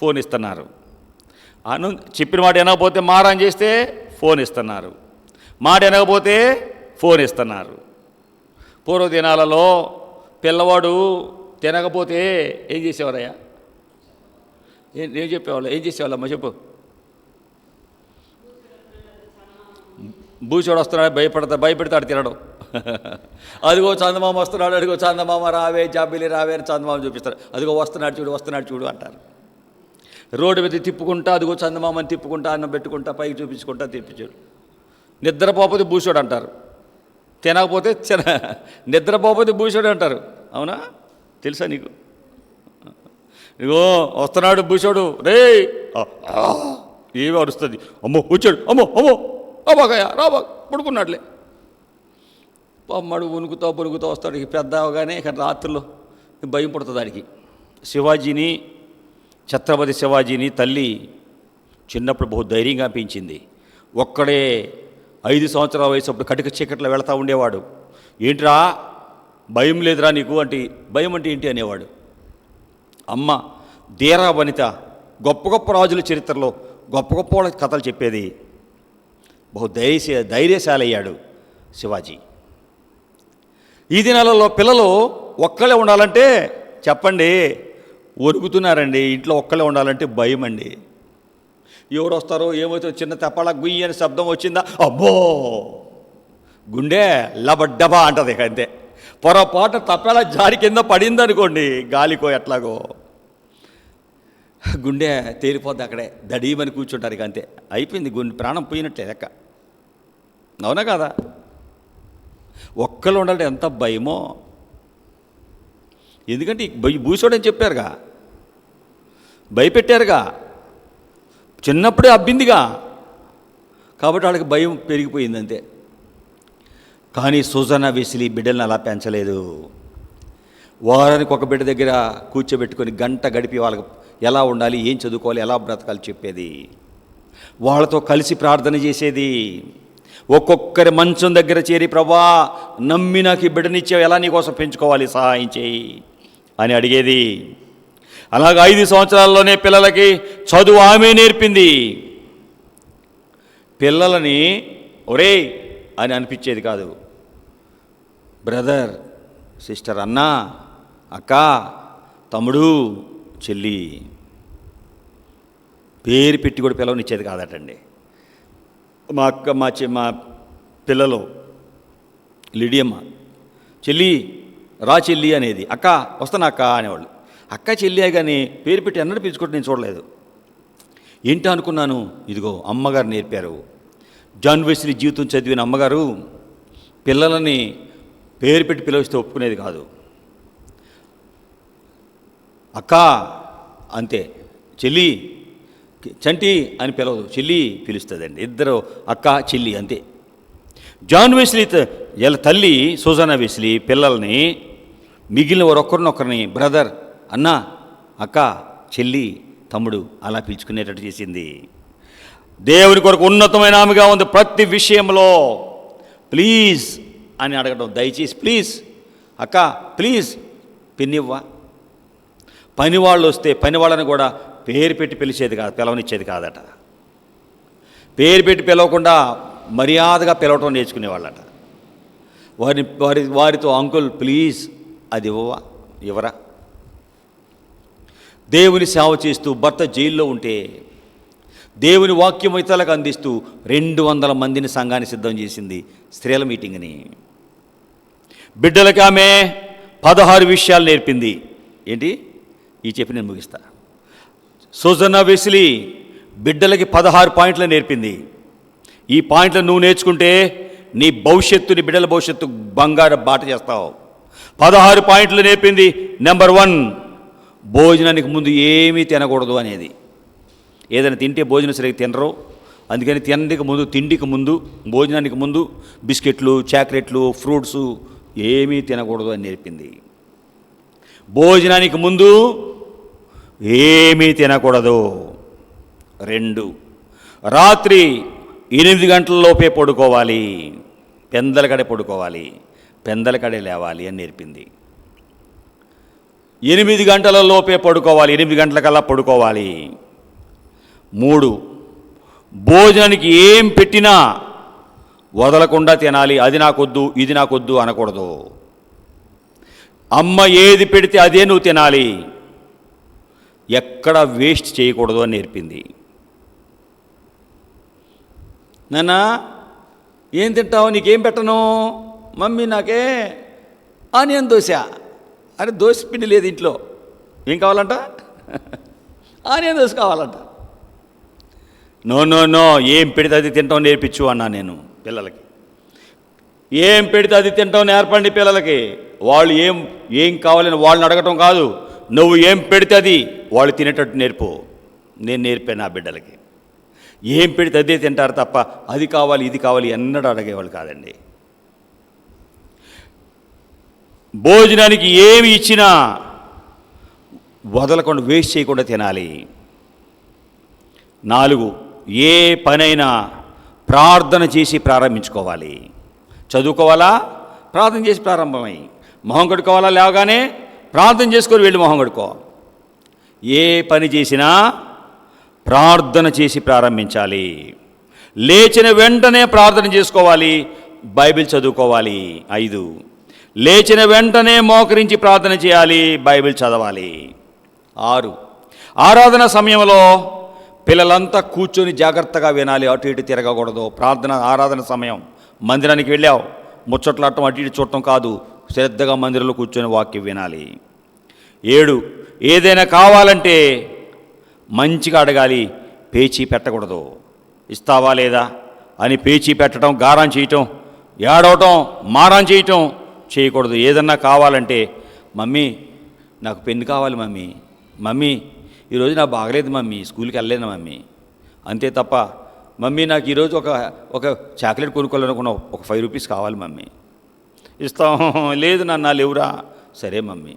Speaker 1: ఫోన్ ఇస్తున్నారు, అన్నం చెప్పిన మాట వినకపోతే మారం చేస్తే ఫోన్ ఇస్తున్నారు, మాట వినకపోతే ఫోన్ ఇస్తున్నారు. పూర్వదినాలలో పిల్లవాడు తినకపోతే ఏం చేసేవారయ్యా? ఏం చెప్పేవాళ్ళు? ఏం చేసేవాళ్ళమ్మా చెప్పు. భూచోడు వస్తున్నాడు భయపెడతాడు తినడం. అదిగో చందమామ వస్తున్నాడు, అదిగో చందమామ రావే, జాబిలి రావే అని చందమామ చూపిస్తారు. అదిగో వస్తున్నాడు చూడు అంటారు. రోడ్డు మీద తిప్పుకుంటా అదిగో చందమామని తిప్పుకుంటా, అన్నం పెట్టుకుంటా, పైకి చూపించుకుంటా తిప్పించాడు. నిద్రపోతే భూచోడు అంటారు, తినకపోతే నిద్రపోతే భూచోడు అంటారు. అవునా? తెలుసా నీకు? ఇగో వస్తున్నాడు భూచోడు, రే ఏమి అరుస్తుంది, అమ్మో వచ్చాడు, అమ్మో అబ్బాగయ్య రాబా పడుకున్నాడులే. అమ్మడు వణుకుతా వస్తాడు. ఇక పెద్ద అవగానే ఇక రాత్రుల్లో భయం పడుతుంది వాడికి. ఛత్రపతి శివాజీని తల్లి చిన్నప్పుడు బహు ధైర్యంగా పెంచింది. ఒక్కడే 5 సంవత్సరాల వయసు అప్పుడు కటిక చీకట్లో వెళతా ఉండేవాడు. ఏంట్రా భయం లేదురా నీకు అంటే, భయం అంటే ఏంటి అనేవాడు. అమ్మ ధీరా వనిత, గొప్ప రాజుల చరిత్రలో గొప్ప వాళ్ళ కథలు చెప్పేది. బహు ధైర్యశాలయ్యాడు శివాజీ. ఈ దినాలలో పిల్లలు ఒక్కళ్ళే ఉండాలంటే చెప్పండి వణుకుతున్నారండి. ఇంట్లో ఒక్కళ్ళే ఉండాలంటే భయం అండి. ఎవరు వస్తారో ఏమవుతుందో, చిన్న తెప్పాల గుయ్యి అని శబ్దం వచ్చిందా, అబ్బో గుండె లబడ్డబా అంటది. అంతే. పొరపాటు తప్పేలా జారి కింద పడిందనుకోండి, గాలికో ఎట్లాగో గుండె తేలిపోద్ది, అక్కడే దడీమని కూర్చుంటారు. ఇక అంతే, అయిపోయింది, ప్రాణం పోయినట్లే లెక్క. అవునా కదా? ఒక్కళ్ళు ఉండాలంటే ఎంత భయమో. ఎందుకంటే భూసోడని చెప్పారుగా, భయపెట్టారుగా, చిన్నప్పుడే అబ్బిందిగా, కాబట్టి వాళ్ళకి భయం పెరిగిపోయింది అంతే. కానీ సుజనా వెస్లీ బిడ్డలను అలా పెంచలేదు. వారానికి ఒక బిడ్డ దగ్గర కూర్చోబెట్టుకొని గంట గడిపి వాళ్ళకి ఎలా ఉండాలి, ఏం చదువుకోవాలి, ఎలా బ్రతకాలి చెప్పేది. వాళ్ళతో కలిసి ప్రార్థన చేసేది. ఒక్కొక్కరి మంచం దగ్గర చేరి, ప్రభా నమ్మి నాకు ఈ బిడ్డనిచ్చావు, ఎలా నీకోసం పెంచుకోవాలి సహాయం చేయి అని అడిగేది. అలాగే 5 సంవత్సరాల్లోనే పిల్లలకి చదువు ఆమె నేర్పింది. పిల్లలని ఒరే అని అనిపించేది కాదు. బ్రదర్, సిస్టర్, అన్న, అక్క, తమ్ముడు, చెల్లి పేరు పెట్టి కూడా పిల్లవనిచ్చేది కాదటండి. మా అక్క మా పిల్లలు లిడియమ్మ చెల్లి రా చెల్లి అనేది, అక్క వస్తాను అక్క అనేవాళ్ళు. అక్క చెల్లి కానీ పేరు పెట్టి అన్నట్టు పిలుచుకుంటే నేను చూడలేదు. ఏంటి అనుకున్నాను, ఇదిగో అమ్మగారు నేర్పారు. జాన్ వెస్లీ జీవితం చదివిన అమ్మగారు పిల్లలని పేరు పెట్టి పిలిస్తే ఒప్పుకునేది కాదు. అక్క అంతే, చెల్లి చంటి అని పిలవదు, చెల్లి పిలుస్తుందండి. ఇద్దరు అక్క చెల్లి అంతే. జాన్ వెస్లీ తల్లి సూజానా వెస్లీ పిల్లల్ని మిగిలిన ఒకరినొకరిని బ్రదర్, అన్న, అక్క, చెల్లి, తమ్ముడు అలా పిలుచుకునేటట్టు చేసింది. దేవుని కొరకు ఉన్నతమైన ఆమెగా ఉంది. ప్రతి విషయంలో ప్లీజ్ అని అడగడం, దయచేసి ప్లీజ్ అక్క, ప్లీజ్ పెన్నివ్వా. పనివాళ్ళు వస్తే పనివాళ్ళని కూడా పేరు పెట్టి పిలిచేది కాదు, పిలవనిచ్చేది కాదట. పేరు పెట్టి పిలవకుండా మర్యాదగా పిలవటం నేర్చుకునేవాళ్ళట. వారితో అంకుల్ ప్లీజ్ అది ఇవ్వరా. దేవుని సేవ చేస్తూ భర్త జైల్లో ఉంటే దేవుని వాక్యం ఇతరులకు అందిస్తూ 200 మందిని సంఘాన్ని సిద్ధం చేసింది, స్త్రీల మీటింగ్ని. బిడ్డలకి ఆమె 16 విషయాలు నేర్పింది. ఏంటి ఈ చెప్పి నేను ముగిస్తా. సూజన్నా వెస్లీ బిడ్డలకి 16 పాయింట్లు నేర్పింది. ఈ పాయింట్లు నువ్వు నేర్చుకుంటే నీ భవిష్యత్తుని, బిడ్డల భవిష్యత్తు బంగారు బాట చేస్తావు. 16 పాయింట్లు నేర్పింది. నెంబర్ 1, భోజనానికి ముందు ఏమీ తినకూడదు అనేది. ఏదైనా తింటే భోజనం సరిగ్గా తినరు, అందుకని తిండికి ముందు భోజనానికి ముందు బిస్కెట్లు, చాక్లెట్లు, ఫ్రూట్స్ ఏమీ తినకూడదు అని నేర్పింది. భోజనానికి ముందు ఏమీ తినకూడదు. 2, రాత్రి 8 గంటలలోపే పడుకోవాలి, పెందలకడే పడుకోవాలి, పెందలకడే లేవాలి అని నేర్పింది. 8 గంటల లోపే పడుకోవాలి, 8 గంటలకల్లా పడుకోవాలి. 3, భోజనానికి ఏం పెట్టినా వదలకుండా తినాలి. అది నాకొద్దు, ఇది నాకొద్దు అనకూడదు. అమ్మ ఏది పెడితే అదే నువ్వు తినాలి, ఎక్కడ వేస్ట్ చేయకూడదు అని నేర్పింది. నాన్న ఏం తింటావు, నీకేం పెట్టను? మమ్మీ నాకే ఆనియన్ దోశ. అరే దోశ పిండి లేదు ఇంట్లో, ఏం కావాలంట? ఆనియన్ దోశ కావాలంట. నో నో నో, ఏం పెడితే అది తింటాం నేర్పించు అన్నా నేను పిల్లలకి. ఏం పెడితే అది తింటాం నేర్పండి పిల్లలకి. వాళ్ళు ఏం కావాలని వాళ్ళని అడగటం కాదు, నువ్వు ఏం పెడితే అది వాళ్ళు తినేటట్టు నేర్పు. నేను నేర్పాను నా బిడ్డలకి. ఏం పెడితే అదే తింటారు తప్ప అది కావాలి ఇది కావాలి ఎన్నడూ అడిగేవాళ్ళు కాదండి. భోజనానికి ఏమి ఇచ్చినా వదలకుండా వేస్ట్ చేయకుండా తినాలి. 4, ఏ పనైనా ప్రార్థన చేసి ప్రారంభించుకోవాలి. చదువుకోవాలా, ప్రార్థన చేసి ప్రారంభమై. మొహం కడుక్కోవాలా, లేవగానే ప్రార్థన చేసుకొని వెళ్ళి మొహం కడుక్కో. ఏ పని చేసినా ప్రార్థన చేసి ప్రారంభించాలి. లేచిన వెంటనే ప్రార్థన చేసుకోవాలి, బైబిల్ చదువుకోవాలి. 5, లేచిన వెంటనే మోకరించి ప్రార్థన చేయాలి, బైబిల్ చదవాలి. 6, ఆరాధన సమయంలో పిల్లలంతా కూర్చొని జాగ్రత్తగా వినాలి, అటు ఇటు తిరగకూడదు. ఆరాధన సమయం మందిరానికి వెళ్ళావు, ముచ్చట్లాడటం అటు ఇటు చూడటం కాదు, శ్రద్ధగా మందిరంలో కూర్చొని వాక్యం వినాలి. 7, ఏదైనా కావాలంటే మంచిగా అడగాలి, పేచీ పెట్టకూడదు. ఇస్తావా లేదా అని పేచీ పెట్టడం, గారం చేయటం, ఏడవటం, మారం చేయటం చేయకూడదు. ఏదన్నా కావాలంటే మమ్మీ నాకు పెన్ను కావాలి మమ్మీ, మమ్మీ ఈరోజు నాకు బాగలేదు మమ్మీ, స్కూల్కి వెళ్ళలేను మమ్మీ, అంతే తప్ప మమ్మీ నాకు ఈరోజు ఒక చాక్లెట్ కొనుక్కోవాలనుకున్నా, ఒక 5 రూపీస్ కావాలి మమ్మీ, ఇస్తాం. లేదు నాన్న లేవురా, సరే మమ్మీ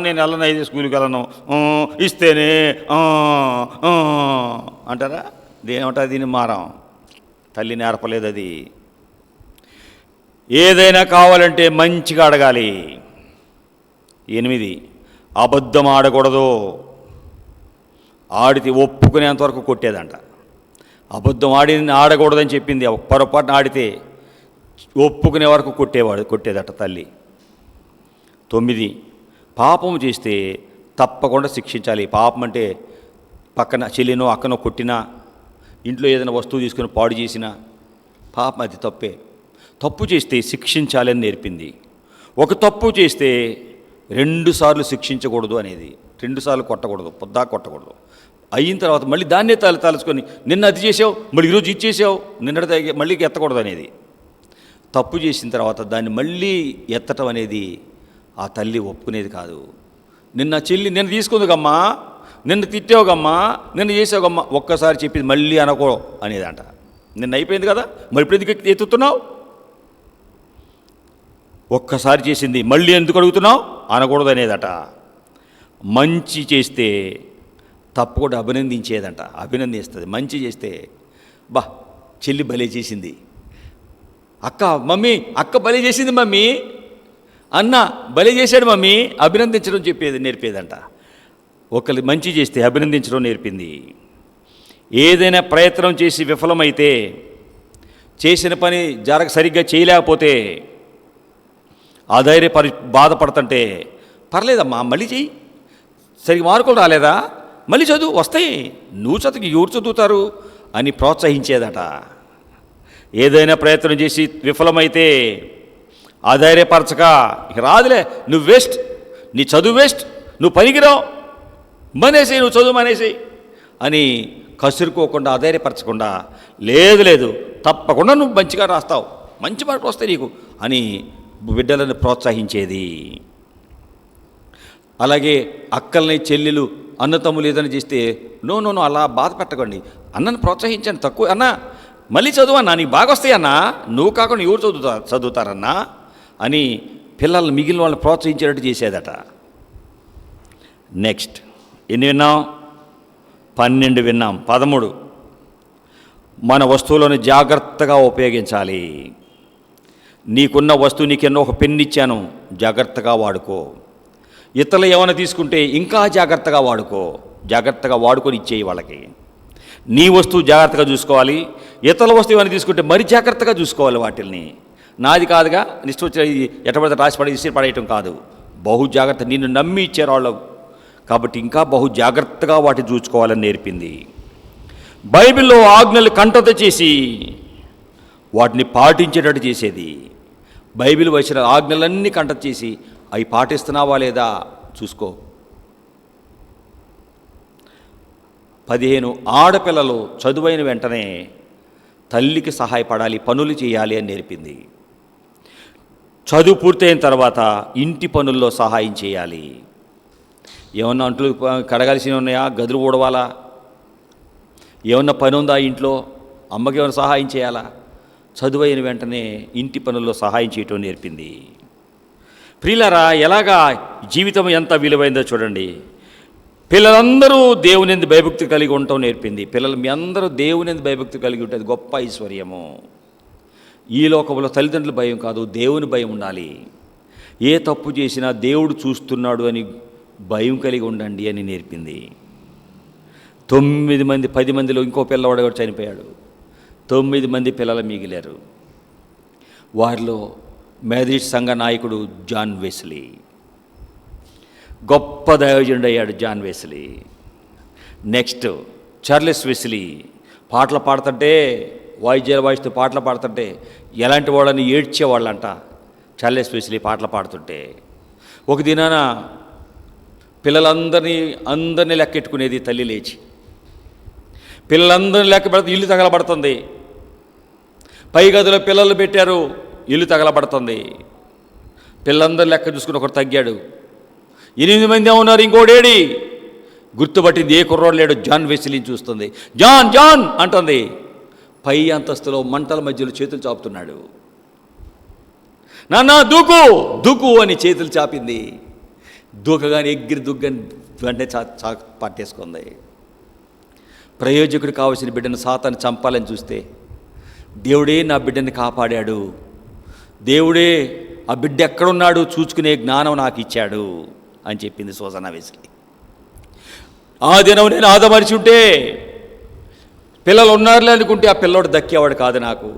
Speaker 1: నేను వెళ్ళను, అయితే స్కూల్కి వెళ్ళను, ఇస్తేనే అంటారా? ఏమంటారు దీన్ని? మారం. తల్లి నేర్పలేదు అది. ఏదైనా కావాలంటే మంచిగా అడగాలి. 8, అబద్ధం ఆడకూడదు. ఆడితే ఒప్పుకునేంతవరకు కొట్టేదంట. అబద్ధం ఆడకూడదని చెప్పింది. పొరపాటున ఆడితే ఒప్పుకునే వరకు కొట్టేదట తల్లి. 9, పాపం చేస్తే తప్పకుండా శిక్షించాలి. పాపం అంటే పక్కన చెల్లినో అక్కనో కొట్టినా, ఇంట్లో ఏదైనా వస్తువు తీసుకుని పాడు చేసినా పాపం, అది తప్పే. తప్పు చేస్తే శిక్షించాలని నేర్పింది. ఒక తప్పు చేస్తే 2 సార్లు శిక్షించకూడదు అనేది. 2 సార్లు కొట్టకూడదు, పొద్దా కొట్టకూడదు. అయిన తర్వాత మళ్ళీ దాన్నే తలుచుకొని నిన్న అది చేసావు, మళ్ళీ ఈరోజు ఇది చేసావు, నిన్నటి మళ్ళీ ఎత్తకూడదు అనేది. తప్పు చేసిన తర్వాత దాన్ని మళ్ళీ ఎత్తటం అనేది ఆ తల్లి ఒప్పుకునేది కాదు. నిన్న తీసుకుందికమ్మా, నిన్ను తిట్టావుగమ్మా, నిన్ను చేసావుగమ్మా, ఒక్కసారి చెప్పింది మళ్ళీ అనకో అనేదంట. నిన్న అయిపోయింది కదా, మరి ఇప్పుడు ఎందుకు ఎత్తుతున్నావు? ఒక్కసారి చేసింది మళ్ళీ ఎందుకు అడుగుతున్నావు అనకూడదు అనేదట. మంచి చేస్తే తప్పకుండా అభినందించేదంట, అభినందిస్తుంది. మంచి చేస్తే బా చెల్లి భలే చేసింది, అక్క భలే చేసింది మమ్మీ, అన్న భలే చేశాడు మమ్మీ, అభినందించడం నేర్పేదంట. ఒకళ్ళు మంచి చేస్తే అభినందించడం నేర్పింది. ఏదైనా ప్రయత్నం చేసి విఫలమైతే, చేసిన పని సరిగ్గా చేయలేకపోతే బాధపడుతుంటే, పర్లేదమ్మా మళ్ళీ చెయ్యి, సరిగ్గా మార్కులు రాలేదా మళ్ళీ చదువు, వస్తాయి, నువ్వు చదువుకి ఎవరు చదువుతారు అని ప్రోత్సహించేదట. ఏదైనా ప్రయత్నం చేసి విఫలమైతే ఆధైర్యపరచక, ఇక రాదులే, నువ్వు వేస్ట్, నీ చదువు వేస్ట్, నువ్వు పనికిరావు, మానేసేయి, నువ్వు చదువు మానేసేయి అని కసురుకోకుండా, ఆధైర్యపరచకుండా, లేదు తప్పకుండా నువ్వు మంచిగా రాస్తావు, మంచి మార్కులు వస్తాయి నీకు అని బిడ్డలను ప్రోత్సహించేది. అలాగే అక్కల్ని, చెల్లెలు, అన్నతమ్ములు ఏదైనా చేస్తే నో అలా బాధ పెట్టకండి, అన్నను ప్రోత్సహించండి, తక్కువ అన్న మళ్ళీ చదువు అన్నా, నీకు బాగా వస్తాయి అన్నా, నువ్వు కాకుండా ఎవరు చదువుతారన్నా అని పిల్లల్ని, మిగిలిన వాళ్ళని ప్రోత్సహించేటట్టు చేసేదట. నెక్స్ట్ ఎన్ని విన్నాం? 12 విన్నాం. 13, మన వస్తువులను జాగ్రత్తగా ఉపయోగించాలి. నీకున్న వస్తువు, నీకెన్నో ఒక పెన్ను ఇచ్చాను, జాగ్రత్తగా వాడుకో. ఇతరులు ఏమైనా తీసుకుంటే ఇంకా జాగ్రత్తగా వాడుకో, జాగ్రత్తగా వాడుకొని ఇచ్చేయి వాళ్ళకి. నీ వస్తువు జాగ్రత్తగా చూసుకోవాలి, ఇతరుల వస్తువు ఏమైనా తీసుకుంటే మరి జాగ్రత్తగా చూసుకోవాలి వాటిల్ని. నాది కాదుగా ఇష్టం వచ్చి ఎట్టబడితే రాసి ఇసి పడేయటం కాదు, బహు జాగ్రత్త. నిన్ను నమ్మి ఇచ్చారు వాళ్ళు కాబట్టి ఇంకా బహు జాగ్రత్తగా వాటిని చూసుకోవాలని నేర్పింది. బైబిల్లో ఆజ్ఞలు కంఠత చేసి వాటిని పాటించేటట్టు చేసేది. బైబిల్ వచ్చిన ఆజ్ఞలన్నీ కంఠత చేసి అవి పాటిస్తున్నావా లేదా చూసుకో. 15, ఆడపిల్లలు చదువైన వెంటనే తల్లికి సహాయపడాలి, పనులు చేయాలి అని నేర్పింది. చదువు పూర్తయిన తర్వాత ఇంటి పనుల్లో సహాయం చేయాలి. ఏమన్నా అంట్లు కడగాల్సినవి ఉన్నాయా, గదులు ఊడవాలా, ఏమన్నా పని ఉందా ఇంట్లో, అమ్మకి ఏమైనా సహాయం చేయాలా, చదువైన వెంటనే ఇంటి పనుల్లో సహాయం చేయటం నేర్పింది. ప్రియులారా, ఎలాగా జీవితం ఎంత విలువైందో చూడండి. పిల్లలందరూ దేవునిందు భయభక్తి కలిగి ఉండటం నేర్పింది. పిల్లలు మీ అందరూ దేవునిందు భయభక్తి కలిగి ఉంటుంది గొప్ప ఐశ్వర్యము. ఈ లోకంలో తల్లిదండ్రుల భయం కాదు, దేవుని భయం ఉండాలి. ఏ తప్పు చేసినా దేవుడు చూస్తున్నాడు అని భయం కలిగి ఉండండి అని నేర్పింది. 9 మంది 10 మందిలో ఇంకో పిల్లవాడు కూడా చనిపోయాడు. 9 మంది పిల్లలు మిగిలారు. వారిలో మెథడిస్ట్ సంఘ నాయకుడు జాన్ వెస్లీ, గొప్ప దైవజనుడు అయ్యాడు John Wesley. Next Charles Wesley పాటలు పాడుతుంటే, వాయిద్యాలు వాయిస్తూ పాటలు పాడుతుంటే ఎలాంటి వాళ్ళని ఏడ్చేవాళ్ళంట. చార్లెస్ వెస్లీ పాటలు పాడుతుంటే ఒక దినాన అందరినీ లెక్కెట్టుకునేది తల్లి లేచి. పిల్లలందరినీ లెక్క పెడితే ఇల్లు తగలబడుతుంది. పై గదిలో పిల్లలు పెట్టారు, ఇల్లు తగలబడుతుంది. పిల్లలందరూ లెక్క చూసుకుని ఒకడు తగ్గాడు. 8 మంది ఉన్నారు, ఇంకోడేడి గుర్తుపట్టింది. ఏ కుర్రోడు లేడు. జాన్ వెస్లీని చూస్తుంది. జాన్ జాన్ అంటుంది. పై అంతస్తులో మంటల మధ్యలో చేతులు చాపుతున్నాడు. నాన్న దూకు దూకు అని చేతులు చాపింది. దూకగానే ఎగిరి దుగ్గని వెంటనే పట్టేసుకుంది. ప్రయోజకుడు కావలసిన బిడ్డను సాతాను చంపాలని చూస్తే దేవుడే నా బిడ్డని కాపాడాడు, దేవుడే ఆ బిడ్డ ఎక్కడున్నాడు చూసుకునే జ్ఞానం నాకు ఇచ్చాడు అని చెప్పింది సూజన్నా వెస్లీ. ఆ దినం నేను ఆదమరిచి ఉంటే, పిల్లలు ఉన్నారులే అనుకుంటే ఆ పిల్లోడు దక్కేవాడు కాదు నాకు.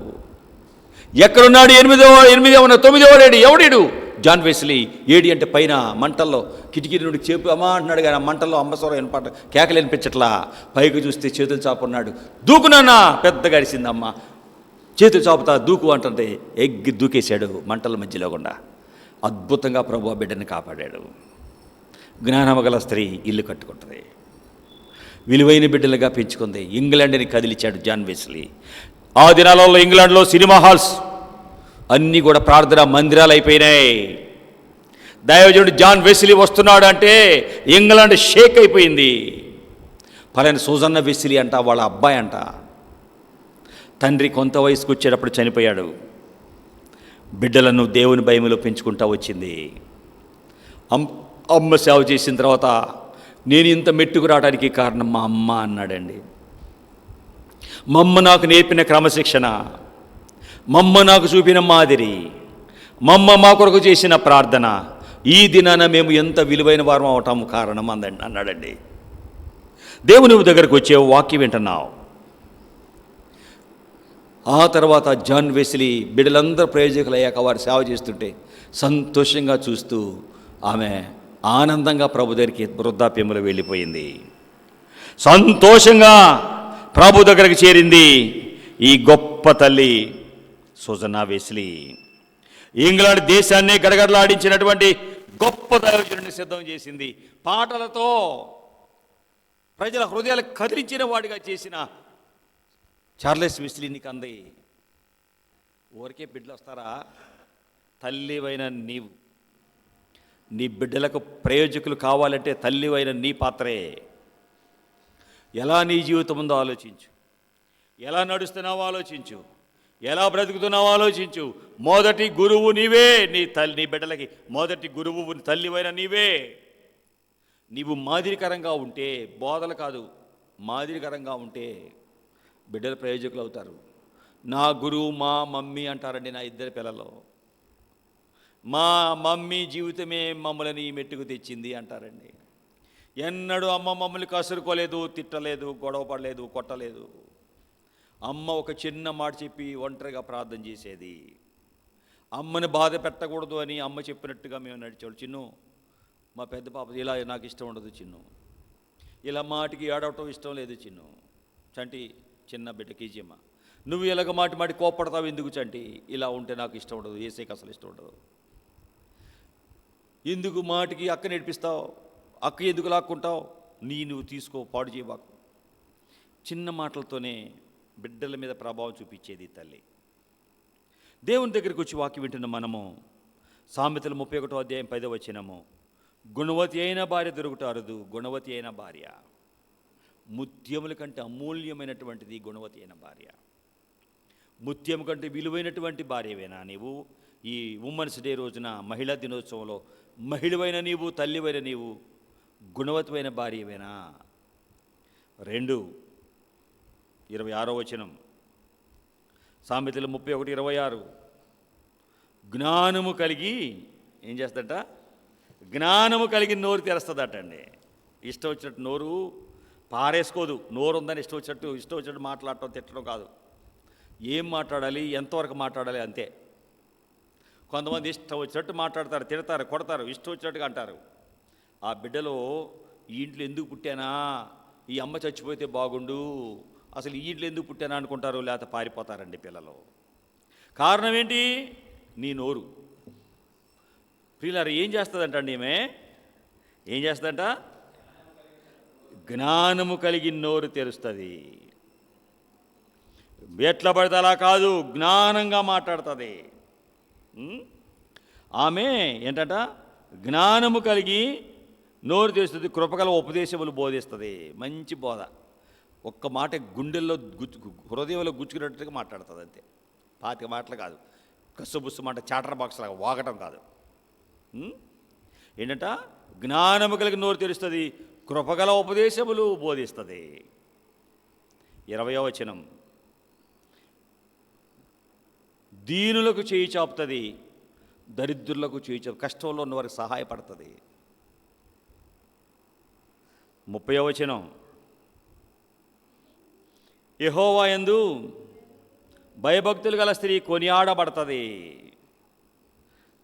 Speaker 1: ఎక్కడున్నాడు? 9వ ఎవడేడు? John Wesley. ఏడి అంటే పైన మంటల్లో కిటికీ నుండి చేపు అమ్మా అంటున్నాడు, కానీ ఆ మంటల్లో అమ్మస్వరం వినపడ కేకలు వినిపించట్లా. పైకి చూస్తే చేతులు చాపున్నాడు. దూకునన్నా పెద్దగా అరిసిందమ్మ. చేతులు చాపుతా దూకు అంటుంటే ఎగ్గి దూకేశాడు మంటల మధ్యలో గుండా. అద్భుతంగా ప్రభు ఆ బిడ్డని కాపాడాడు. జ్ఞానమగల స్త్రీ ఇల్లు కట్టుకుంటుంది, విలువైన బిడ్డలుగా పెంచుకుంది. ఇంగ్లాండ్ని కదిలిచ్చాడు జాన్ వెస్లీ. ఆ దినాలలో ఇంగ్లాండ్లో సినిమా హాల్స్ అన్నీ కూడా ప్రార్థనా మందిరాలు అయిపోయినాయి. దైవజనుడు జాన్ వెస్లీ వస్తున్నాడు అంటే ఇంగ్లాండ్ షేక్ అయిపోయింది. పలాని సూజన్న వెస్లీ అంట, వాళ్ళ అబ్బాయి అంట. తండ్రి కొంత వయసుకు వచ్చేటప్పుడు చనిపోయాడు. బిడ్డలను దేవుని భయములో పెంచుకుంటూ వచ్చింది. అమ్మ సేవ చేసిన తర్వాత నేను ఇంత మెట్టుకు రావడానికి కారణం మా అమ్మ అన్నాడండి. మా అమ్మ నాకు నేర్పిన క్రమశిక్షణ, మా అమ్మ నాకు చూపిన మాదిరి, మా అమ్మ మా కొరకు చేసిన ప్రార్థన, ఈ దినాన మేము ఎంత విలువైన వారం అవటం కారణం అన్నాడండి. దేవుని దగ్గరకు వచ్చే వాక్యం వింటున్నావు. ఆ తర్వాత జాన్ వెస్లీ బిడ్డలందరూ ప్రయోజకులయ్యాక వారు సేవ చేస్తుంటే సంతోషంగా చూస్తూ ఆమె ఆనందంగా ప్రభు దగ్గరికి వృద్ధాప్యంలో వెళ్ళిపోయింది. సంతోషంగా ప్రభు దగ్గరికి చేరింది ఈ గొప్ప తల్లి సూజన్నా వెస్లీ. ఇంగ్లాండ్ దేశాన్ని గడగడలాడించినటువంటి గొప్ప దైవజనుడిని సిద్ధం చేసింది. పాటలతో ప్రజల హృదయాలు కదిలించిన వాడిగా చేసిన చార్లెస్ వెస్లీనికి అంది. ఊరికే బిడ్డలు వస్తారా? తల్లివైన నీవు, నీ బిడ్డలకు ప్రయోజకులు కావాలంటే తల్లివైన నీ పాత్రే. ఎలా నీ జీవితం ఉందో ఆలోచించు, ఎలా నడుస్తున్నావో ఆలోచించు, ఎలా బ్రతుకుతున్నావో ఆలోచించు. మొదటి గురువు నీవే. నీ బిడ్డలకి మొదటి గురువు తల్లివైన నీవే. నీవు మాదిరికరంగా ఉంటే, బోధలు కాదు, మాదిరికరంగా ఉంటే బిడ్డలు ప్రయోజకులు అవుతారు. నా గురువు మా మమ్మీ అంటారండి నా ఇద్దరు పిల్లలు. మా మమ్మీ జీవితమే మమ్మల్ని మెట్టుకు తెచ్చింది అంటారండి. ఎన్నడూ అమ్మ మమ్మల్ని కసురుకోలేదు, తిట్టలేదు, గొడవ పడలేదు, కొట్టలేదు. అమ్మ ఒక చిన్న మాట చెప్పి ఒంటరిగా ప్రార్థన చేసేది. అమ్మని బాధ పెట్టకూడదు అని అమ్మ చెప్పినట్టుగా మేము నడిచాడు. చిన్ను, మా పెద్ద పాప ఇలా నాకు ఇష్టం ఉండదు చిన్ను, ఇలా మాటికి ఏడవటం ఇష్టం లేదు చిన్ను. చంటి చిన్న బిడ్డ కీజమ్మ, నువ్వు ఇలాగ మాటి కోపడతావు ఎందుకు చంటి? ఇలా ఉంటే నాకు ఇష్టం ఉండదు, ఏసేకి అసలు ఇష్టం ఉండదు. ఎందుకు మాటికి అక్క నేర్పిస్తావు? అక్క ఎందుకు లాక్కుంటావు? నువ్వు తీసుకో, పాడు చేయబాకు. చిన్న మాటలతోనే బిడ్డల మీద ప్రభావం చూపించేది తల్లి. దేవుని దగ్గరికి వచ్చి వాక్యం వింటున్న మనము సామెతలు 31వ అధ్యాయం 10వ వచనము, గుణవతి అయిన భార్య దొరుకుట అరుదు, గుణవతి అయిన భార్య ముత్యముల కంటే అమూల్యమైనటువంటిది. గుణవతి అయిన భార్య, ముత్యం కంటే విలువైనటువంటి భార్యవేనా నీవు? ఈ ఉమెన్స్ డే రోజున, మహిళా దినోత్సవంలో మహిళవైన నీవు, తల్లివైన నీవు గుణవతమైన భార్యవేనా? 2:26 వచనం, సామెతలు 31:26, జ్ఞానము కలిగి ఏం చేస్తుందట? జ్ఞానము కలిగి నోరు తెరుస్తుందట అండి. ఇష్టం వచ్చినట్టు నోరు పారేసుకోదు. నోరు ఉందని ఇష్టం వచ్చినట్టు మాట్లాడటం, తిట్టడం కాదు. ఏం మాట్లాడాలి, ఎంతవరకు మాట్లాడాలి అంతే. కొంతమంది ఇష్టం వచ్చినట్టు మాట్లాడతారు, తిడతారు, కొడతారు, ఇష్టం వచ్చినట్టుగా అంటారు. ఆ బిడ్డలో ఈ ఇంట్లో ఎందుకు పుట్టానా, ఈ అమ్మ చచ్చిపోతే బాగుండు, అసలు ఈ ఇంట్లో ఎందుకు పుట్టానా అనుకుంటారు, లేకపోతే పారిపోతారండి పిల్లలు. కారణం ఏంటి? నీ నోరు. ప్రియులారా, ఏం చేస్తుందంట అండి ఈమె? ఏం చేస్తుందంట? జ్ఞానము కలిగి నోరు తెరుస్తుంది. ఎట్లా పడితే అలా కాదు, జ్ఞానంగా మాట్లాడుతుంది. ఆమె ఏంటంట? జ్ఞానము కలిగి నోరు తెరుస్తుంది, కృపగల ఉపదేశములు బోధిస్తుంది. మంచి బోధ. ఒక్క మాట గుండెల్లో హృదయంలో గుచ్చుకున్నట్టుగా మాట్లాడుతుంది అంతే. పాతిక మాటలు కాదు, కస్సుబుస్సు మాట చాటర్ బాక్స్ లాగా వాగటం కాదు. ఏంటంట? జ్ఞానము కలిగి నోరు తెరుస్తుంది, కృపగల ఉపదేశములు బోధిస్తుంది. 20వ వచనం, దీనులకు చేయి చాపుతుంది, దరిద్రులకు చేయి చాపు, కష్టంలో ఉన్నవారికి సహాయపడుతుంది. 30వ వచనం, యెహోవా యందు భయభక్తులు గల స్త్రీ కొనియాడబడుతుంది.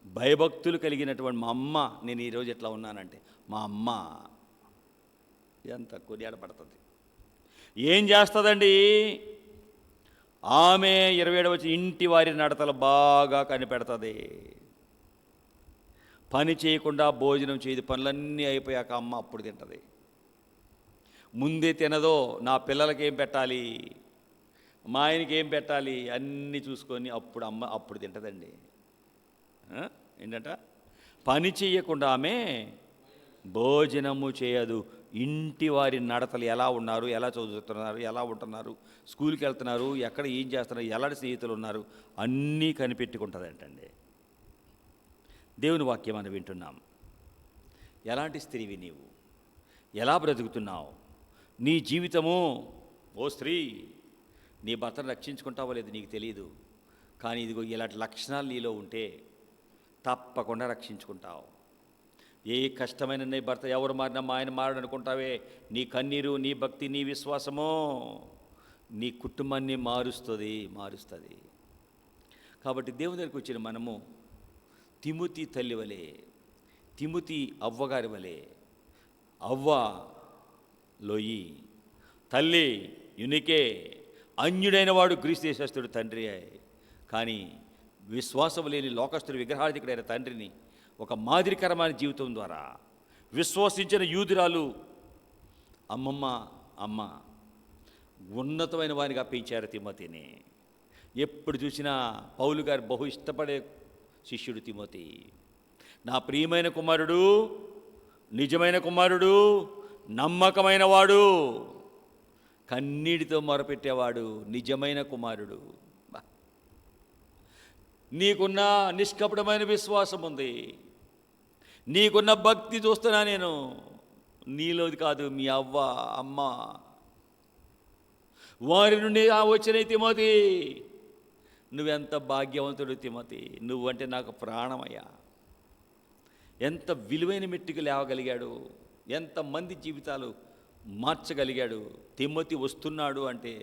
Speaker 1: భయభక్తులు కలిగినటువంటి మా అమ్మ, నేను ఈరోజు ఎట్లా ఉన్నానంటే మా అమ్మ ఎంత కొనియాడబడుతుంది. ఏం చేస్తుందండి ఆమె? 27వ వచనం, ఇంటి వారి నడతలు బాగా కనిపెడుతుంది. పని చేయకుండా భోజనం చేయదు, పనులన్నీ అయిపోయాక అమ్మ అప్పుడు తింటుంది. ముందే తినదో, నా పిల్లలకి ఏం పెట్టాలి, మా ఆయనకి ఏం పెట్టాలి అన్నీ చూసుకొని అప్పుడు అమ్మ అప్పుడు తింటుందండి. ఏంటంట? పని చేయకుండా ఆమె భోజనము చేయదు, ఇంటి వారి నడతలు ఎలా ఉన్నారు, ఎలా చదువుతున్నారు, ఎలా ఉంటున్నారు, స్కూల్కి వెళ్తున్నారు, ఎక్కడ ఏం చేస్తున్నారు, ఎలాంటి స్నేహితులు ఉన్నారు, అన్నీ కనిపెట్టుకుంటుందంటండి. దేవుని వాక్యం మనం వింటున్నాం. ఎలాంటి స్త్రీవి నీవు, ఎలా బ్రతుకుతున్నావు, నీ జీవితము, ఓ స్త్రీ, నీ భర్తను రక్షించుకుంటావో లేదు నీకు తెలియదు. కానీ ఇదిగో ఇలాంటి లక్షణాలు నీలో ఉంటే తప్పకుండా రక్షించుకుంటావు. ఏ కష్టమైన నీ భర్త ఎవరు మారినా మా ఆయన మారడు అనుకుంటావే, నీ కన్నీరు, నీ భక్తి, నీ విశ్వాసము నీ కుటుంబాన్ని మారుస్తుంది. కాబట్టి దేవుని దగ్గరికి వచ్చిన మనము తిమోతి తల్లి వలె, తిమోతి అవ్వగారి వలె, అవ్వ లోయి, తల్లి యునికే, అన్యుడైన వాడు గ్రీసు దేశస్థుడు తండ్రి. కానీ విశ్వాసం లేని లోకస్తుడు విగ్రహాధికుడైన తండ్రిని ఒక మాదిరికరమైన జీవితం ద్వారా విశ్వసించిన యూదురాలు అమ్మ ఉన్నతమైన వారిగా పెంచారు తిమోతిని. ఎప్పుడు చూసినా పౌలు గారు బహు ఇష్టపడే శిష్యుడు తిమోతి. నా ప్రియమైన కుమారుడు, నిజమైన కుమారుడు, నమ్మకమైన వాడు, కన్నీటితో మొరపెట్టేవాడు, నిజమైన కుమారుడు. నీకున్న నిష్కపటమైన విశ్వాసం ఉంది, నీకున్న భక్తి చూస్తున్నా నేను. నీలోది కాదు, మీ అమ్మ వారి నుండి వచ్చిన తిమోతి. నువ్వెంత భాగ్యవంతుడు తిమోతి, నువ్వంటే నాకు ప్రాణమయ్యా. ఎంత విలువైన మెట్టుకు లేవగలిగాడు, ఎంతమంది జీవితాలు మార్చగలిగాడు. తిమోతి వస్తున్నాడు అంటే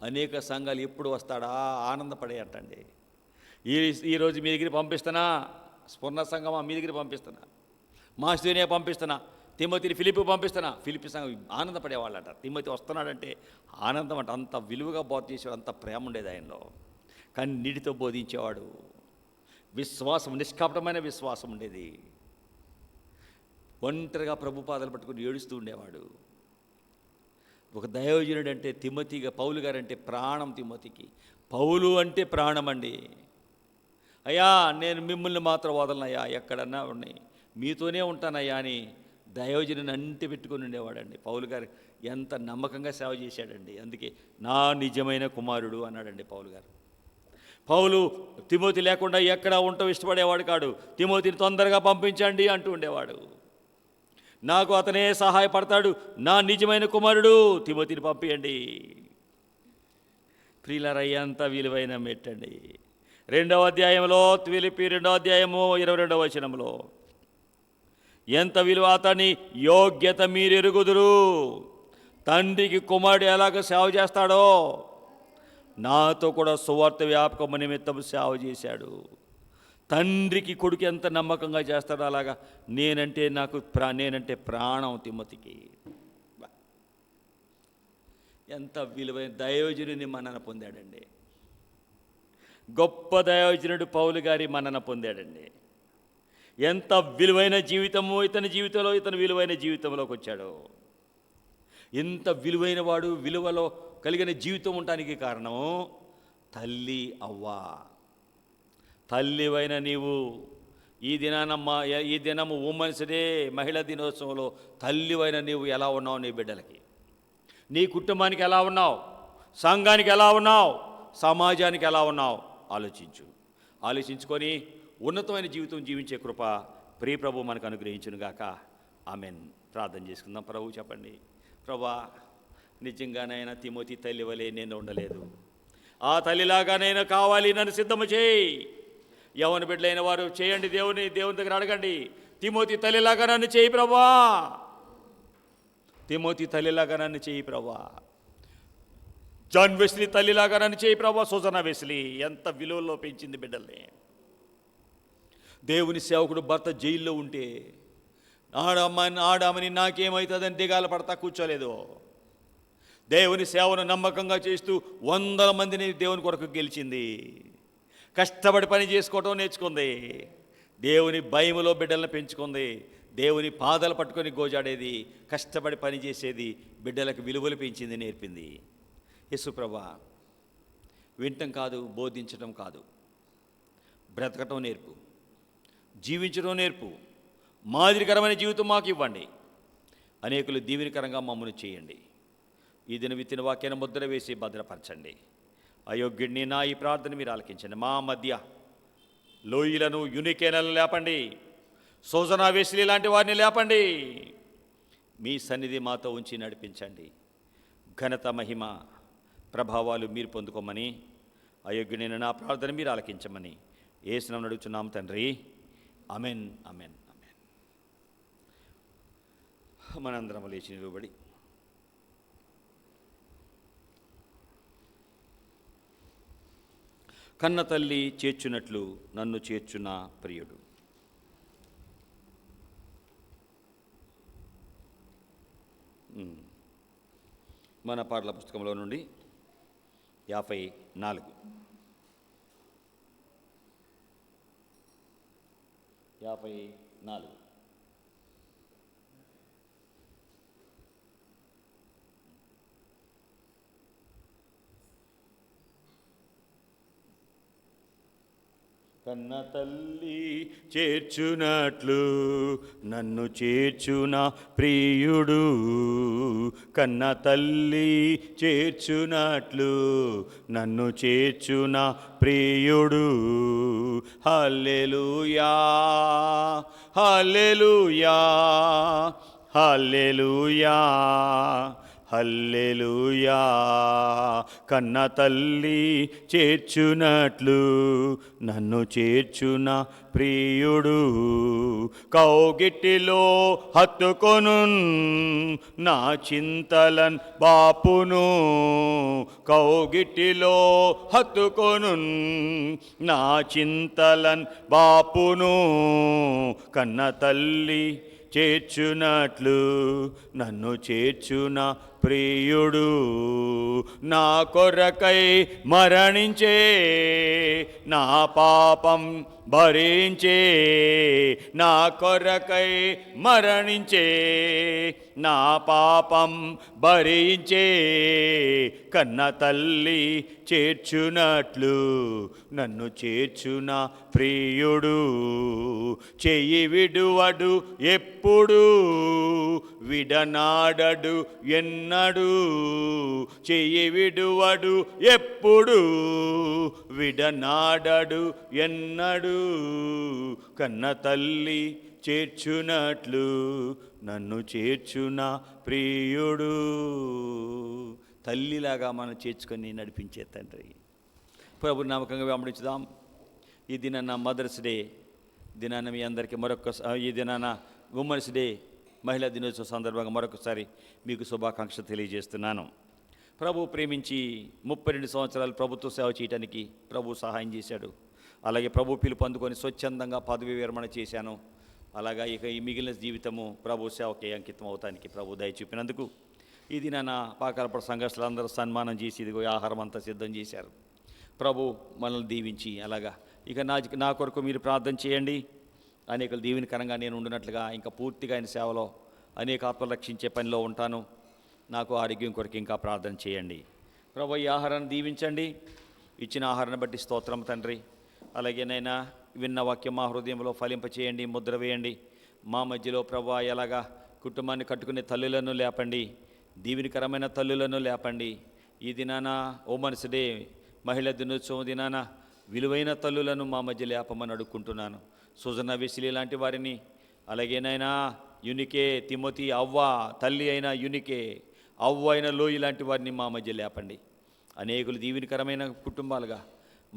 Speaker 1: అనేక సంఘాలు ఎప్పుడు వస్తాడా ఆనందపడే అంటండి. ఈరోజు మీ దగ్గర పంపిస్తున్నా, స్ఫురణ సంఘమా మీ దగ్గర పంపిస్తున్నా, మాసిదోనియా పంపిస్తున్నా, తిమోతిని ఫిలిప్పి పంపిస్తున్నా, ఫిలిప్పి సంఘం ఆనందపడేవాళ్ళట. తిమోతి వస్తున్నాడంటే ఆనందం అంట. అంత విలువగా బోధ చేసేవాడు, అంత ప్రేమ ఉండేది ఆయనలో. కన్నీటితో బోధించేవాడు, విశ్వాసం, నిష్కపటమైన విశ్వాసం ఉండేది. ఒంటరిగా ప్రభు పాదాలు పట్టుకుని ఏడుస్తూ ఉండేవాడు. ఒక దైవజనుడు అంటే తిమోతిగా, పౌలు గారు అంటే ప్రాణం తిమోతికి. పౌలు అంటే ప్రాణం అండి. అయ్యా నేను మిమ్మల్ని మాత్రం వదలనయ్యా, ఎక్కడన్నా ఉన్నాయి మీతోనే ఉంటానయ్యా అని దైవజనుని అంటి పెట్టుకుని ఉండేవాడండి. పౌలు గారు ఎంత నమ్మకంగా సేవ చేశాడండి. అందుకే నా నిజమైన కుమారుడు అన్నాడండి పౌలు గారు. పౌలు తిమోతి లేకుండా ఎక్కడ ఉండటం ఇష్టపడేవాడు కాడు. తిమోతిని తొందరగా పంపించండి అంటూ ఉండేవాడు. నాకు అతనే సహాయపడతాడు, నా నిజమైన కుమారుడు, తిమోతిని పంపించండి. ప్రియులారయ్యంత విలువైన మెట్టండి. 2వ అధ్యాయంలో, ఫిలిప్పీ 2వ అధ్యాయము 22వ వచనంలో ఎంత విలువ, అతని యోగ్యత మీరెరుగుదురు. తండ్రికి కుమారుడు ఎలాగ సేవ చేస్తాడో నాతో కూడా సువార్త వ్యాపకము నిమిత్తం సేవ చేశాడు. తండ్రికి కొడుకు ఎంత నమ్మకంగా చేస్తాడో అలాగా నేనంటే ప్రాణం తిమోతికి. ఎంత విలువైన దైవజనుని మన్నన పొందాడండి. గొప్ప దైవజనుడు పౌలు గారి మన్నన పొందాడండి. ఎంత విలువైన జీవితము ఇతని జీవితంలో, ఇతని విలువైన జీవితంలోకి వచ్చాడు. ఇంత విలువైన వాడు, విలువలో కలిగిన జీవితం ఉండటానికి కారణం తల్లి అవ్వ. తల్లివైన నీవు ఈ దినము ఉమెన్స్ డే, మహిళా దినోత్సవంలో తల్లివైన నీవు ఎలా ఉన్నావు, నీ బిడ్డలకి, నీ కుటుంబానికి ఎలా ఉన్నావు, సంఘానికి ఎలా ఉన్నావు, సమాజానికి ఎలా ఉన్నావు ఆలోచించుకొని ఉన్నతమైన జీవితం జీవించే కృప ప్రియ ప్రభు మనకు అనుగ్రహించునుగాక. ఆమెన్. ప్రార్థన చేసుకుందాం. ప్రభు చెప్పండి. ప్రభా, నిజంగానైనా తిమోతి తల్లి వలె నేను ఉండలేదు. ఆ తల్లిలాగానైనా కావాలి, నన్ను సిద్ధము చేయి. యవ్వన బిడ్డలైన వారు చేయండి, దేవుని దగ్గర అడగండి. తిమోతి తల్లిలాగా నన్ను చేయి ప్రభా, తిమోతి తల్లిలాగా నన్ను చేయి ప్రభా, జాన్ వెస్లీ తల్లిలాగా నన్ను చేయి ప్రభా. సుజనా వెస్లీ ఎంత విలువలో పెంచింది బిడ్డల్ని. దేవుని సేవకుడు భర్త జైల్లో ఉంటే ఆడామని నాకేమవుతుందని దిగాల పడతా కూర్చోలేదు. దేవుని సేవను నమ్మకంగా చేస్తూ 100 మందిని దేవుని కొరకు గెలిచింది. కష్టపడి పని చేసుకోవటం నేర్చుకుంది. దేవుని భయములో బిడ్డలను పెంచుకుంది. దేవుని పాదాలు పట్టుకొని గోజాడేది, కష్టపడి పని చేసేది, బిడ్డలకు విలువలు పెంచింది, నేర్పింది. యేసుప్రభా, వినటం కాదు, బోధించటం కాదు, బ్రతకటం నేర్పు, జీవించడం నేర్పు. మాదిరికరమైన జీవితం మాకు ఇవ్వండి. అనేకులు దీవెనకరంగా మమ్మల్ని చేయండి. ఈ దిన విత్తిన వాక్యాన్ని ముద్ర వేసి భద్రపరచండి. అయోగ్యుడిని నా ఈ ప్రార్థన మీరు ఆలకించండి. మా మధ్య లోయలను యునికేనలను లేపండి. సోజనా వెస్లీ లాంటి వారిని లేపండి. మీ సన్నిధి మాతో ఉంచి నడిపించండి. ఘనత మహిమ ప్రభావాలు మీరు పొందుకోమని, అయోగ్యుడైన నా ప్రార్థన మీరు ఆలకించమని యేసునామమున అడుగుచున్నాం తండ్రి. Amen, amen, amen. మనందరం లేచి నిలబడి కన్న తల్లి చేర్చునట్లు నన్ను చేర్చున్న ప్రియుడు. మన పాటల పుస్తకంలో నుండి 54 కన్న తల్లి చేర్చునట్లు నన్ను చేర్చున ప్రియుడు. కన్న తల్లి చేర్చునట్లు నన్ను చేర్చున ప్రియుడు. హల్లెలూయా, హల్లెలూయా, హల్లెలూయా, హల్లెలూయా. కన్న తల్లి చేర్చునట్లు నన్ను చేర్చున ప్రియుడు. కౌగిటిలో హత్తుకొను నా చింతలన్ బాపును. కౌగిటిలో హత్తుకొను నా చింతలన్ బాపును. కన్న తల్లి చేర్చునట్లు నన్ను చేర్చున ప్రియుడు. నా కొరకై మరణించే, నా పాపం భరించే. నా కొరకై మరణించే, నా పాపం భరించే. కన్న తల్లి చేర్చునట్లు నన్ను చేర్చున ప్రియుడు. చెయ్యి విడువడు ఎప్పుడు, విడనాడడు ఎన్నడు. చెయ్యి విడువడు ఎప్పుడు, విడనాడడు ఎన్నడు. కన్న తల్లి చేర్చునట్లు నన్ను చేర్చున ప్రియుడు. తల్లిలాగా మనం చేర్చుకొని నడిపించే తండ్రి. ప్రభు నామకంగా వెంబడించుదాం. ఈ దినాన మదర్స్ డే దినాన మీ అందరికీ ఈ దినాన ఉమెన్స్ డే మహిళా దినోత్సవ సందర్భంగా మరొకసారి మీకు శుభాకాంక్షలు తెలియజేస్తున్నాను. ప్రభు ప్రేమించి 32 సంవత్సరాలు ప్రభుత్వ సేవ చేయడానికి ప్రభు సహాయం చేశాడు. అలాగే ప్రభు పిలుపు అందుకొని స్వచ్ఛందంగా పదవి విరమణ చేశాను. అలాగా ఇక ఈ మిగిలిన జీవితము ప్రభు సేవకి అంకితం అవటానికి ప్రభు దయ చూపినందుకు ఈ దినాన పాకాలపడ సంఘస్థులు అందరూ సన్మానం చేసి ఇదిగో ఆహారం అంతా సిద్ధం చేశారు. ప్రభు మనల్ని దీవించి అలాగా ఇక నా కొరకు మీరు ప్రార్థన చేయండి. అనేకలు దీవెనకరంగా నేను ఉండినట్లుగా ఇంకా పూర్తిగా ఆయన సేవలో అనేక ఆత్మలు రక్షించే పనిలో ఉంటాను. నాకు ఆరోగ్యం కొరకు ఇంకా ప్రార్థన చేయండి. ప్రభు ఈ ఆహారాన్ని దీవించండి. ఇచ్చిన ఆహారాన్ని బట్టి స్తోత్రం తండ్రి. అలాగే నైనా విన్న వాక్యం మా హృదయంలో ఫలింపచేయండి, ముద్ర వేయండి. మా మధ్యలో ప్రభు ఎలాగా కుటుంబాన్ని కట్టుకునే తల్లులను లేపండి, దీవెనకరమైన తల్లులను లేపండి. ఈ దినాన ఉమెన్స్ డే మహిళా దినోత్సవం దినాన విలువైన తల్లులను మా మధ్య లేపమని అడుక్కుంటున్నాను. సుజనా వెస్లీ లాంటి వారిని, అలాగేనైనా యునికే, తిమోతి, అవ్వ తల్లి అయిన యునికే, అవ్వ అయిన లోయి లాంటి వారిని మా మధ్య లేపండి. అనేకులు దీవెనకరమైన కుటుంబాలుగా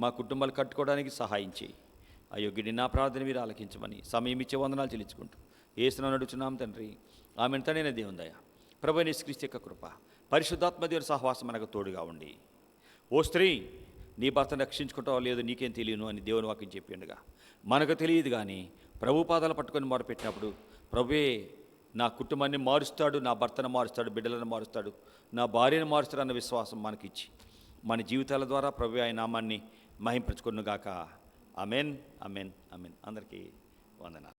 Speaker 1: మా కుటుంబాలు కట్టుకోవడానికి సహాయం చేయి. అయోగ్యుడి నా ప్రార్థన మీరు ఆలకించమని సమయం ఇచ్చే వందనాలు చెల్లించుకుంటూ యేసునామమున అడుగుచున్నాం తండ్రి. ఆమెను తండ్రైన దేవుని దయ, ప్రభువైన యేసుక్రీస్తు యొక్క కృప, పరిశుద్ధాత్మ దేవుని సహవాసం మనకు తోడుగా ఉండి, ఓ స్త్రీ నీ భర్తను రక్షించుకుంటావో లేదో నీకేం తెలియను అని దేవుని వాక్యం చెప్పిండగా మనకు తెలియదు. కానీ ప్రభు పాదాలు పట్టుకొని మొరపెట్టినప్పుడు ప్రభువే నా కుటుంబాన్ని మారుస్తాడు, నా భర్తను మారుస్తాడు, బిడ్డలను మారుస్తాడు, నా భార్యను మారుస్తాడు అన్న విశ్వాసం మనకిచ్చి మన జీవితాల ద్వారా ప్రభువే ఆయన నామాన్ని మహింపరచుకొనుగాక. Amen, amen, amen. అందరికీ వందనాలు.